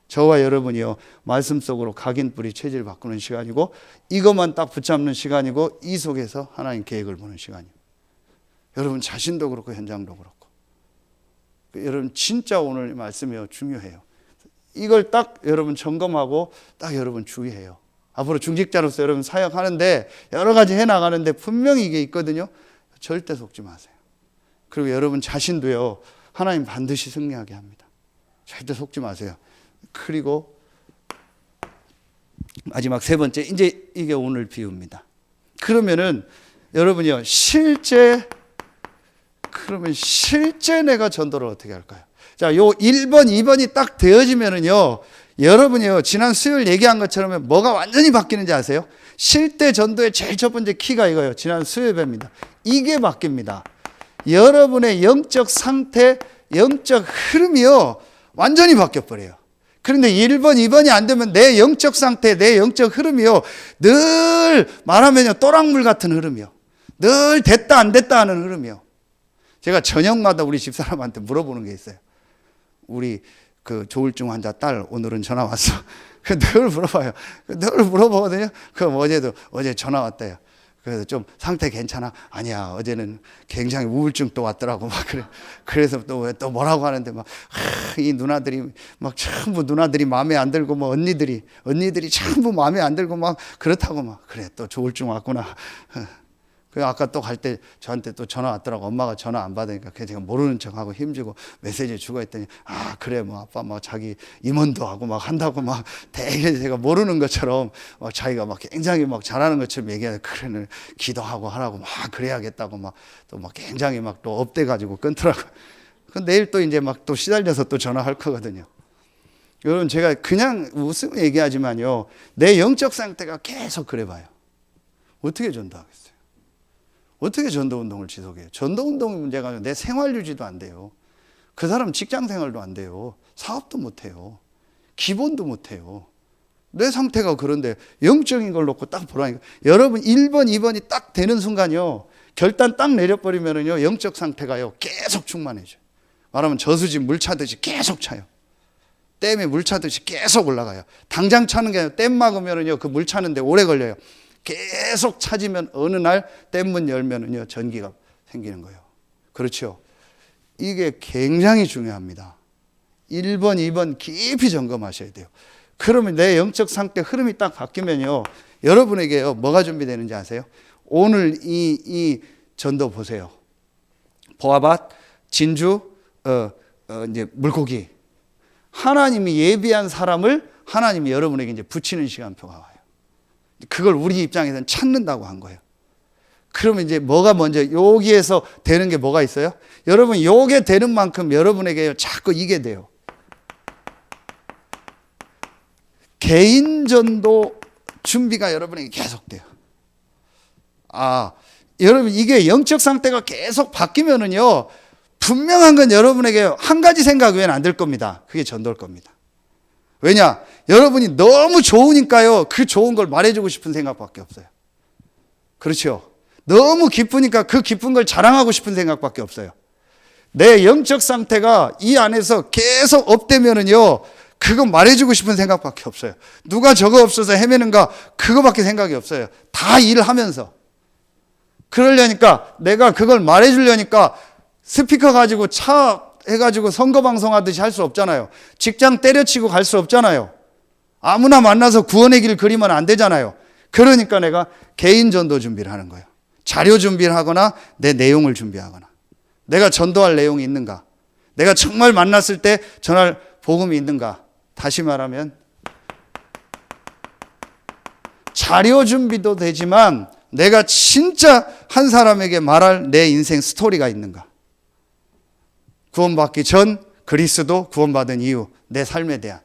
저와 여러분이요, 말씀 속으로 각인 뿌리 체질 바꾸는 시간이고, 이것만 딱 붙잡는 시간이고, 이 속에서 하나님 계획을 보는 시간이에요. 여러분 자신도 그렇고 현장도 그렇고. 여러분 진짜 오늘 말씀이요, 중요해요. 이걸 딱 여러분 점검하고 딱 여러분 주의해요. 앞으로 중직자로서 여러분 사역하는데 여러 가지 해나가는데 분명히 이게 있거든요. 절대 속지 마세요. 그리고 여러분 자신도요, 하나님 반드시 승리하게 합니다. 절대 속지 마세요. 그리고 마지막 세 번째, 이제 이게 오늘 비유입니다. 그러면은 여러분이요, 그러면 실제 내가 전도를 어떻게 할까요? 자, 요 1번, 2번이 딱 되어지면은요, 여러분이요, 지난 수요일 얘기한 것처럼 뭐가 완전히 바뀌는지 아세요? 실제 전도의 제일 첫 번째 키가 이거예요. 지난 수요일 뵙니다. 이게 바뀝니다. 여러분의 영적 상태, 영적 흐름이요, 완전히 바뀌어버려요. 그런데 1번, 2번이 안 되면 내 영적 상태, 내 영적 흐름이요, 늘 말하면요, 또랑물 같은 흐름이요. 늘 됐다, 안 됐다 하는 흐름이요. 제가 저녁마다 우리 집사람한테 물어보는 게 있어요. 우리 그 조울증 환자 딸 오늘은 전화 왔어. 늘 물어봐요. 늘 물어보거든요. 그럼 어제 전화 왔대요. 그래서 좀 상태 괜찮아? 아니야, 어제는 굉장히 우울증 또 왔더라고. 막 그래. 그래서 또 뭐라고 하는데 이 누나들이 막 전부 누나들이 마음에 안 들고 뭐 언니들이 전부 마음에 안 들고 막 그렇다고 막 그래, 또 조울증 왔구나. 그 아까 또 갈 때 저한테 또 전화 왔더라고. 엄마가 전화 안 받으니까 그냥 제가 모르는 척하고 힘주고 메시지 주고 했더니 그래 뭐 아빠 막 자기 임원도 하고 막 한다고 막 되게 제가 모르는 것처럼 막 자기가 막 굉장히 막 잘하는 것처럼 얘기하는, 그래 기도하고 하라고 막 그래야겠다고 막 또 막 굉장히 막 또 업돼 가지고 끊더라고. 그 내일 또 이제 막 또 시달려서 또 전화할 거거든요. 여러분 제가 그냥 웃으면 얘기하지만요, 내 영적 상태가 계속 그래 봐요. 어떻게 전도하겠어요? 어떻게 전도운동을 지속해요? 전도운동 문제가 아니라 내 생활 유지도 안 돼요. 그 사람 직장 생활도 안 돼요. 사업도 못 해요. 기본도 못 해요. 내 상태가 그런데 영적인 걸 놓고 딱 보라니까. 여러분 1번, 2번이 딱 되는 순간요, 결단 딱 내려버리면은요, 영적 상태가요, 계속 충만해져요. 말하면 저수지 물 차듯이 계속 차요. 댐에 물 차듯이 계속 올라가요. 당장 차는 게 아니라 댐 막으면은요, 그 물 차는데 오래 걸려요. 계속 찾으면 어느 날 댐문 열면은요, 전기가 생기는 거예요. 그렇죠. 이게 굉장히 중요합니다. 1번, 2번 깊이 점검하셔야 돼요. 그러면 내 영적 상태 흐름이 딱 바뀌면요, 여러분에게요, 뭐가 준비되는지 아세요? 오늘 이 전도 보세요. 보아밭, 진주, 이제 물고기. 하나님이 예비한 사람을 하나님이 여러분에게 이제 붙이는 시간표가 와요. 그걸 우리 입장에서는 찾는다고 한 거예요. 그러면 이제 뭐가 먼저 여기에서 되는 게 뭐가 있어요? 여러분 요게 되는 만큼 여러분에게 자꾸 이게 돼요. 개인전도 준비가 여러분에게 계속 돼요. 여러분 이게 영적 상태가 계속 바뀌면은요, 분명한 건 여러분에게 한 가지 생각 외에는 안 될 겁니다. 그게 전도일 겁니다. 왜냐? 여러분이 너무 좋으니까요, 그 좋은 걸 말해주고 싶은 생각밖에 없어요. 그렇죠? 너무 기쁘니까 그 기쁜 걸 자랑하고 싶은 생각밖에 없어요. 내 영적 상태가 이 안에서 계속 업되면은요, 그거 말해주고 싶은 생각밖에 없어요. 누가 저거 없어서 헤매는가, 그거밖에 생각이 없어요. 다 일하면서. 그러려니까, 내가 그걸 말해주려니까 스피커 가지고 차 해가지고 선거방송 하듯이 할 수 없잖아요. 직장 때려치고 갈 수 없잖아요. 아무나 만나서 구원의 길 그리면 안 되잖아요. 그러니까 내가 개인 전도 준비를 하는 거예요. 자료 준비를 하거나 내 내용을 준비하거나, 내가 전도할 내용이 있는가, 내가 정말 만났을 때 전할 복음이 있는가. 다시 말하면 자료 준비도 되지만 내가 진짜 한 사람에게 말할 내 인생 스토리가 있는가. 구원받기 전, 그리스도, 구원받은 이후, 내 삶에 대한.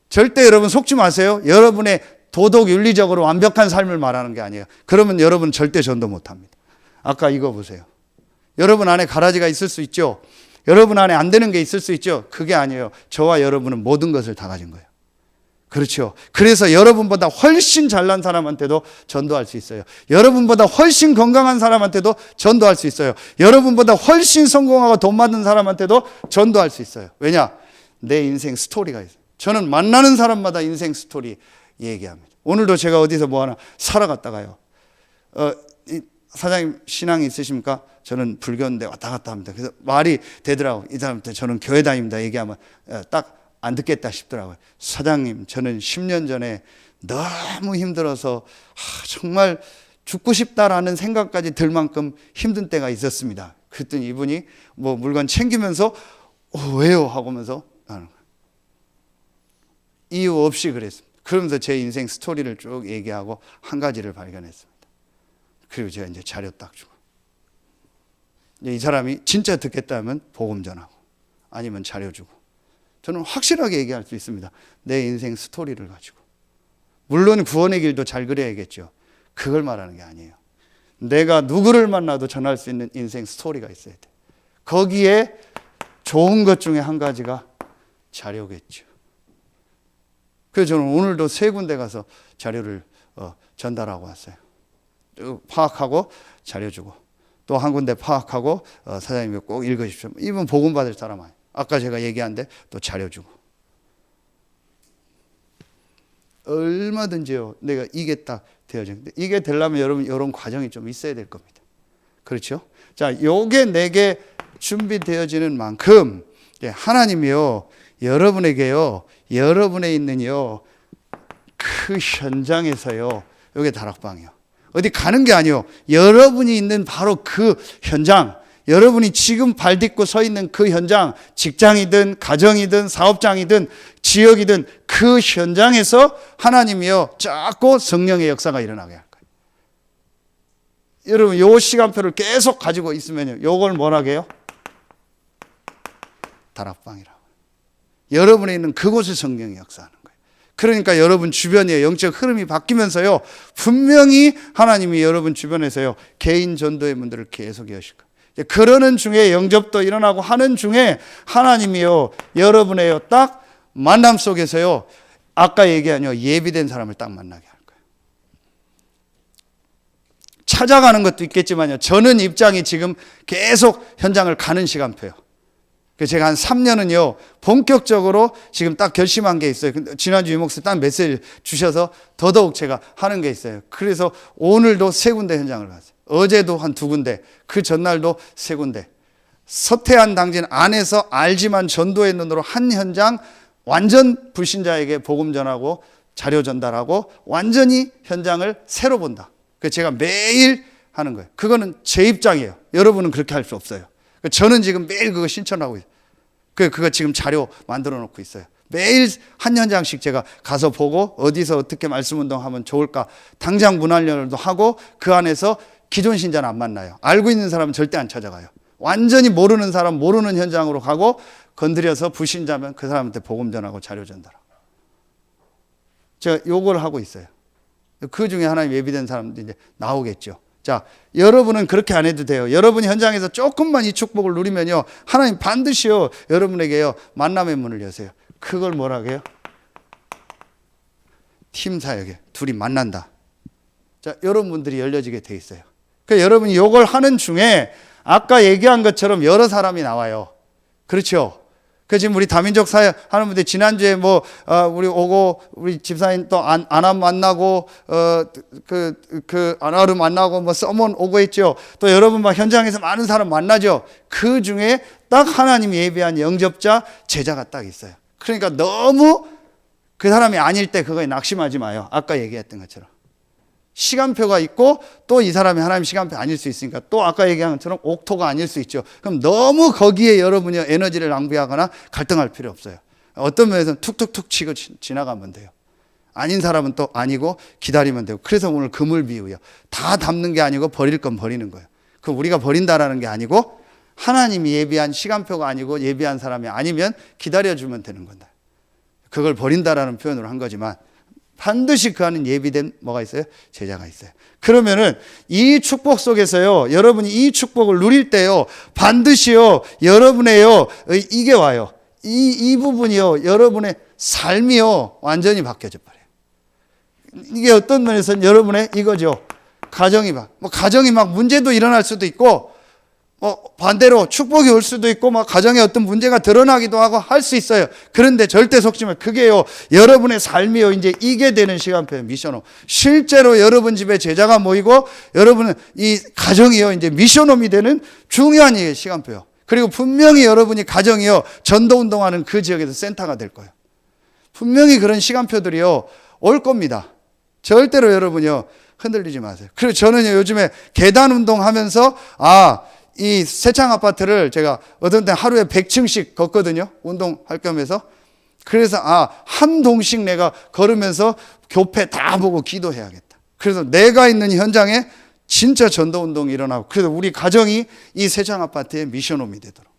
절대 여러분 속지 마세요. 여러분의 도덕 윤리적으로 완벽한 삶을 말하는 게 아니에요. 그러면 여러분 절대 전도 못합니다. 아까 이거 보세요. 여러분 안에 가라지가 있을 수 있죠. 여러분 안에 안 되는 게 있을 수 있죠. 그게 아니에요. 저와 여러분은 모든 것을 다 가진 거예요. 그렇죠. 그래서 여러분보다 훨씬 잘난 사람한테도 전도할 수 있어요. 여러분보다 훨씬 건강한 사람한테도 전도할 수 있어요. 여러분보다 훨씬 성공하고 돈 많은 사람한테도 전도할 수 있어요. 왜냐? 내 인생 스토리가 있어요. 저는 만나는 사람마다 인생 스토리 얘기합니다. 오늘도 제가 어디서 뭐 하나 살아갔다가요, 사장님 신앙이 있으십니까? 저는 불교인데 왔다 갔다 합니다. 그래서 말이 되더라고요. 이 사람한테 저는 교회 다닙니다 얘기하면 딱 안 듣겠다 싶더라고요. 사장님, 저는 10년 전에 너무 힘들어서 정말 죽고 싶다라는 생각까지 들 만큼 힘든 때가 있었습니다. 그랬더니 이분이 뭐 물건 챙기면서 왜요? 하고면서 이유 없이 그랬습니다. 그러면서 제 인생 스토리를 쭉 얘기하고 한 가지를 발견했습니다. 그리고 제가 이제 자료 딱 주고, 이 사람이 진짜 듣겠다면 복음 전하고, 아니면 자료 주고. 저는 확실하게 얘기할 수 있습니다. 내 인생 스토리를 가지고. 물론 구원의 길도 잘 그려야겠죠. 그걸 말하는 게 아니에요. 내가 누구를 만나도 전할 수 있는 인생 스토리가 있어야 돼. 거기에 좋은 것 중에 한 가지가 자료겠죠. 그래서 저는 오늘도 3군데 가서 자료를 전달하고 왔어요. 파악하고 자료 주고, 또 한 군데 파악하고 사장님이 꼭 읽으십시오. 이분 복음 받을 사람 아니에요. 아까 제가 얘기한데 또 자료 주고. 얼마든지요, 내가 이게 딱 되어지는데, 이게 되려면 여러분 이런 과정이 좀 있어야 될 겁니다. 그렇죠? 자, 요게 내게 준비되어지는 만큼 하나님이요, 여러분에게요, 여러분에 있는요 그 현장에서요, 요게 다락방이요, 어디 가는 게 아니요, 여러분이 있는 바로 그 현장, 여러분이 지금 발 딛고 서 있는 그 현장, 직장이든 가정이든 사업장이든 지역이든 그 현장에서 하나님이요 자꾸 성령의 역사가 일어나게 할 거예요. 여러분 요 시간표를 계속 가지고 있으면요, 요걸 뭐라고 해요? 다락방이라고. 여러분에 있는 그곳에 성령이 역사하는 거예요. 그러니까 여러분 주변의 영적 흐름이 바뀌면서요, 분명히 하나님이 여러분 주변에서요 개인 전도의 문들을 계속 여실 거예요. 그러는 중에 영접도 일어나고 하는 중에 하나님이요 여러분의요 딱 만남 속에서요, 아까 얘기한 예비된 사람을 딱 만나게 할 거예요. 찾아가는 것도 있겠지만요, 저는 입장이 지금 계속 현장을 가는 시간표예요. 그래서 제가 한 3년은요 본격적으로 지금 딱 결심한 게 있어요. 지난주 유목사 딱 메시지 주셔서 더더욱 제가 하는 게 있어요. 그래서 오늘도 3군데 현장을 갔어요. 어제도 한 2군데, 그 전날도 3군데. 서태한 당진 안에서 알지만 전도의 눈으로 한 현장, 완전 불신자에게 복음 전하고 자료 전달하고 완전히 현장을 새로 본다. 그래서 제가 매일 하는 거예요. 그거는 제 입장이에요. 여러분은 그렇게 할 수 없어요. 저는 지금 매일 그거 실천하고 있어요. 그거 지금 자료 만들어 놓고 있어요. 매일 한 현장씩 제가 가서 보고 어디서 어떻게 말씀 운동하면 좋을까 당장 문안연도 하고 그 안에서 기존 신자는 안 만나요. 알고 있는 사람은 절대 안 찾아가요. 완전히 모르는 사람 모르는 현장으로 가고 건드려서 불신자면 그 사람한테 복음 전하고 자료 전달하고 제가 요걸 하고 있어요. 그 중에 하나님 예비된 사람도 이제 나오겠죠. 자, 여러분은 그렇게 안 해도 돼요. 여러분이 현장에서 조금만 이 축복을 누리면요, 하나님 반드시요 여러분에게요 만남의 문을 여세요. 그걸 뭐라고 해요? 팀 사역에 둘이 만난다. 자, 여러분들이 열려지게 돼 있어요. 그러니까 여러분이 이걸 하는 중에 아까 얘기한 것처럼 여러 사람이 나와요. 그렇죠? 그 지금 우리 다민족 사역 하는 분들 지난주에 우리 오고 우리 집사님 또 안암 만나고 안하루 만나고 서몬 오고 했죠. 또 여러분 막 현장에서 많은 사람 만나죠. 그 중에 딱 하나님이 예비한 영접자 제자가 딱 있어요. 그러니까 너무 그 사람이 아닐 때 그거에 낙심하지 마요. 아까 얘기했던 것처럼. 시간표가 있고 또 이 사람이 하나님 시간표 아닐 수 있으니까 또 아까 얘기한 것처럼 옥토가 아닐 수 있죠. 그럼 너무 거기에 여러분이 에너지를 낭비하거나 갈등할 필요 없어요. 어떤 면에서는 툭툭툭 치고 지나가면 돼요. 아닌 사람은 또 아니고 기다리면 되고. 그래서 오늘 금을 비유요. 다 담는 게 아니고 버릴 건 버리는 거예요. 그럼 우리가 버린다라는 게 아니고 하나님이 예비한 시간표가 아니고 예비한 사람이 아니면 기다려주면 되는 건다. 그걸 버린다라는 표현으로 한 거지만 반드시 그 안에 예비된 뭐가 있어요? 제자가 있어요. 그러면은 이 축복 속에서요, 여러분이 이 축복을 누릴 때요, 반드시요, 여러분의요, 이게 와요. 이 부분이요, 여러분의 삶이요, 완전히 바뀌어져 버려요. 이게 어떤 면에서는 여러분의 이거죠. 가정이 막 문제도 일어날 수도 있고, 반대로 축복이 올 수도 있고, 가정에 어떤 문제가 드러나기도 하고 할 수 있어요. 그런데 절대 속지 마요. 그게요, 여러분의 삶이요, 이제 이게 되는 시간표예요, 미션홈. 실제로 여러분 집에 제자가 모이고, 여러분은 이 가정이요, 이제 미션홈이 되는 중요한 시간표예요. 그리고 분명히 여러분이 가정이요, 전도 운동하는 그 지역에서 센터가 될 거예요. 분명히 그런 시간표들이요, 올 겁니다. 절대로 여러분이요, 흔들리지 마세요. 그리고 저는요, 요즘에 계단 운동하면서, 이 새창 아파트를 제가 어떤 때 하루에 100층씩 걷거든요. 운동할 겸해서. 그래서 한 동씩 내가 걸으면서 교패 다 보고 기도해야겠다. 그래서 내가 있는 현장에 진짜 전도 운동이 일어나고, 그래서 우리 가정이 이 새창 아파트의 미션홈이 되도록.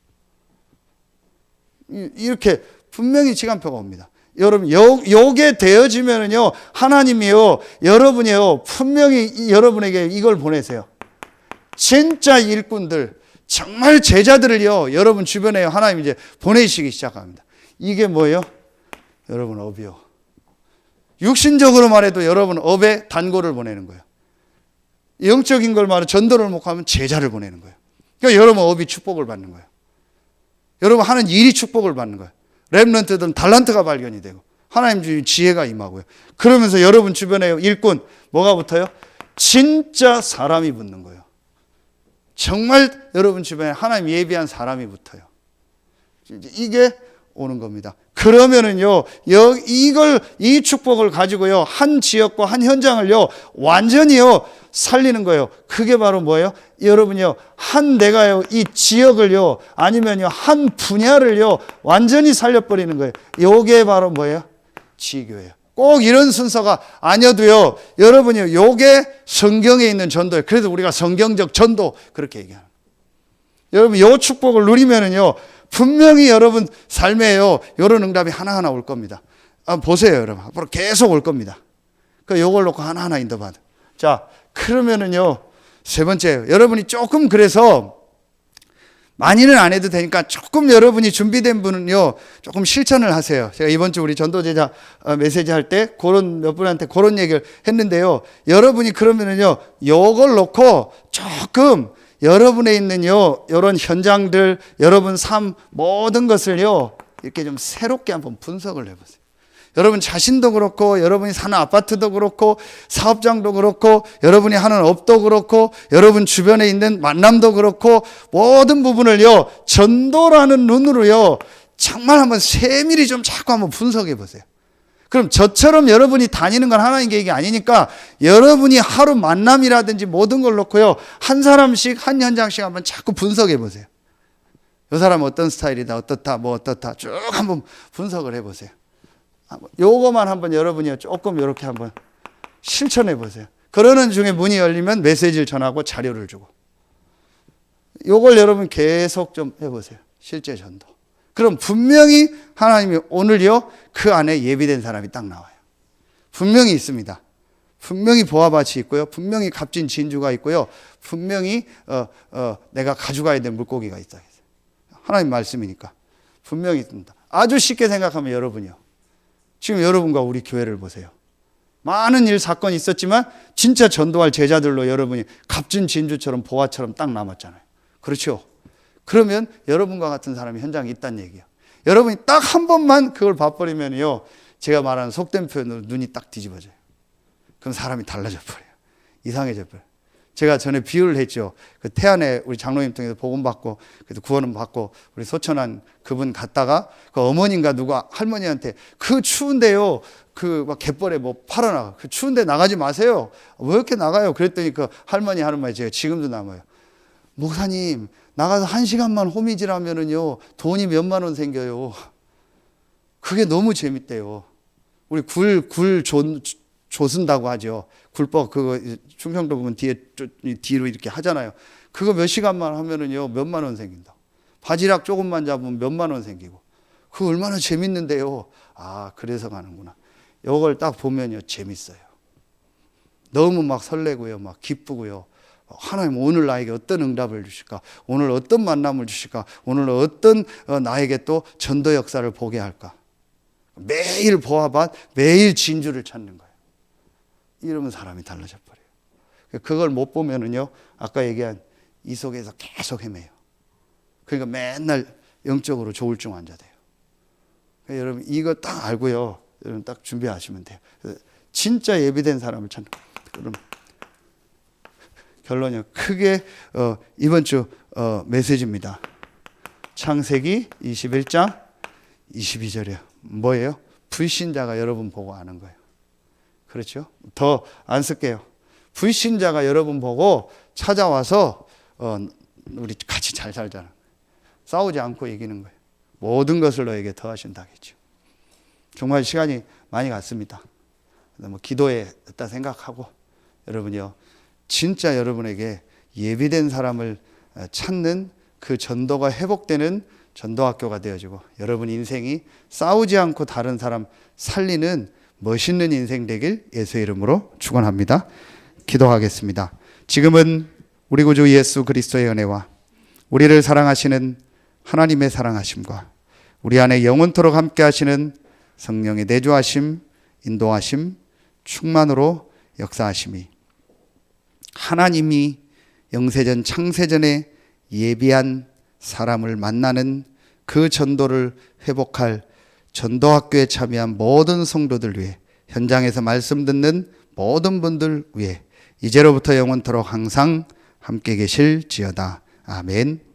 이렇게 분명히 시간표가 옵니다. 여러분, 요게 되어지면은요, 하나님이요, 여러분이요, 분명히 여러분에게 이걸 보내세요. 진짜 일꾼들, 정말 제자들을요, 여러분 주변에 하나님 이제 보내시기 시작합니다. 이게 뭐예요? 여러분 업이요. 육신적으로 말해도 여러분 업에 단골을 보내는 거예요. 영적인 걸 말해 전도를 못 하면 제자를 보내는 거예요. 그러니까 여러분 업이 축복을 받는 거예요. 여러분 하는 일이 축복을 받는 거예요. 렘넌트들은 달란트가 발견이 되고 하나님 주신 지혜가 임하고요. 그러면서 여러분 주변에 일꾼 뭐가 붙어요? 진짜 사람이 붙는 거예요. 정말 여러분 주변에 하나님 예비한 사람이 붙어요. 이게 오는 겁니다. 그러면은요, 이 축복을 가지고요, 한 지역과 한 현장을요, 완전히요, 살리는 거예요. 그게 바로 뭐예요? 여러분요, 내가요, 이 지역을요, 아니면요, 한 분야를요, 완전히 살려버리는 거예요. 요게 바로 뭐예요? 지교예요. 꼭 이런 순서가 아니어도요, 여러분이 요게 성경에 있는 전도예요. 그래서 우리가 성경적 전도 그렇게 얘기하는 거예요. 여러분 요 축복을 누리면은요, 분명히 여러분 삶에요, 요런 응답이 하나하나 올 겁니다. 보세요, 여러분. 앞으로 계속 올 겁니다. 요걸 놓고 하나하나 인도받아. 자, 그러면은요, 세 번째, 여러분이 조금 그래서 많이는 안 해도 되니까 조금 여러분이 준비된 분은요, 조금 실천을 하세요. 제가 이번 주 우리 전도제자 메시지 할 때 그런 몇 분한테 그런 얘기를 했는데요. 여러분이 그러면은요, 요걸 놓고 조금 여러분에 있는요, 이런 현장들, 여러분 삶 모든 것을요, 이렇게 좀 새롭게 한번 분석을 해보세요. 여러분 자신도 그렇고, 여러분이 사는 아파트도 그렇고, 사업장도 그렇고, 여러분이 하는 업도 그렇고, 여러분 주변에 있는 만남도 그렇고, 모든 부분을요, 전도라는 눈으로요, 정말 한번 세밀히 좀 자꾸 한번 분석해 보세요. 그럼 저처럼 여러분이 다니는 건 하나님 계획이 아니니까, 여러분이 하루 만남이라든지 모든 걸 놓고요, 한 사람씩, 한 현장씩 한번 자꾸 분석해 보세요. 이 사람 어떤 스타일이다, 어떻다, 뭐 어떻다 쭉 한번 분석을 해보세요. 요거만 한번 여러분이 조금 이렇게 한번 실천해 보세요. 그러는 중에 문이 열리면 메시지를 전하고 자료를 주고, 요걸 여러분 계속 좀 해보세요. 실제 전도. 그럼 분명히 하나님이 오늘요 그 안에 예비된 사람이 딱 나와요. 분명히 있습니다. 분명히 보화밭이 있고요, 분명히 값진 진주가 있고요, 분명히 내가 가져가야 될 물고기가 있다. 하나님 말씀이니까 분명히 있습니다. 아주 쉽게 생각하면 여러분이요, 지금 여러분과 우리 교회를 보세요. 많은 일 사건이 있었지만 진짜 전도할 제자들로 여러분이 값진 진주처럼 보화처럼 딱 남았잖아요. 그렇죠? 그러면 여러분과 같은 사람이 현장에 있다는 얘기예요. 여러분이 딱 한 번만 그걸 봐버리면요, 제가 말하는 속된 표현으로 눈이 딱 뒤집어져요. 그럼 사람이 달라져 버려요. 이상해져 버려요. 제가 전에 비유를 했죠. 그 태안에 우리 장로님 통해서 복음 받고, 그래도 구원은 받고, 우리 소천한 그분 갔다가 그 어머님과 누가 할머니한테 그 추운데요, 그 막 갯벌에 뭐 팔아나가. 그 추운데 나가지 마세요. 왜 이렇게 나가요? 그랬더니 그 할머니 하는 말이 제가 지금도 남아요. 목사님, 나가서 1시간만 호미질하면은요, 돈이 몇만 원 생겨요. 그게 너무 재밌대요. 우리 굴 조순다고 하죠. 굴법 그거 충청도 보면 뒤로 이렇게 하잖아요. 그거 몇 시간만 하면은요 몇만 원 생긴다. 바지락 조금만 잡으면 몇만 원 생기고. 그거 얼마나 재밌는데요. 아, 그래서 가는구나. 이걸 딱 보면요 재밌어요. 너무 막 설레고요, 막 기쁘고요. 하나님 오늘 나에게 어떤 응답을 주실까? 오늘 어떤 만남을 주실까? 오늘 어떤 나에게 또 전도 역사를 보게 할까? 매일 보아밭, 매일 진주를 찾는 거예요. 이러면 사람이 달라져 버려요. 그걸 못 보면은요, 아까 얘기한 이 속에서 계속 헤매요. 그러니까 맨날 영적으로 조울증 환자 돼요. 그러니까 여러분 이거 딱 알고요, 여러분 딱 준비하시면 돼요. 진짜 예비된 사람을 찾는 거예요. 그럼 결론이요. 크게 이번 주 메시지입니다. 창세기 21장 22절이에요. 뭐예요? 불신자가 여러분 보고 아는 거예요. 그렇죠? 더 안 쓸게요. 불신자가 여러분 보고 찾아와서 우리 같이 잘 살자는, 싸우지 않고 이기는 거예요. 모든 것을 너에게 더하신다 하겠죠. 정말 시간이 많이 갔습니다. 뭐 기도에 했다 생각하고, 여러분이요 진짜 여러분에게 예비된 사람을 찾는 그 전도가 회복되는 전도학교가 되어지고, 여러분 인생이 싸우지 않고 다른 사람 살리는 멋있는 인생 되길 예수의 이름으로 축원합니다. 기도하겠습니다. 지금은 우리 구주 예수 그리스도의 은혜와 우리를 사랑하시는 하나님의 사랑하심과 우리 안에 영원토록 함께 하시는 성령의 내주하심, 인도하심, 충만으로 역사하심이, 하나님이 영세전 창세전에 예비한 사람을 만나는 그 전도를 회복할 전도학교에 참여한 모든 성도들 위해, 현장에서 말씀 듣는 모든 분들 위해 이제로부터 영원토록 항상 함께 계실지어다. 아멘.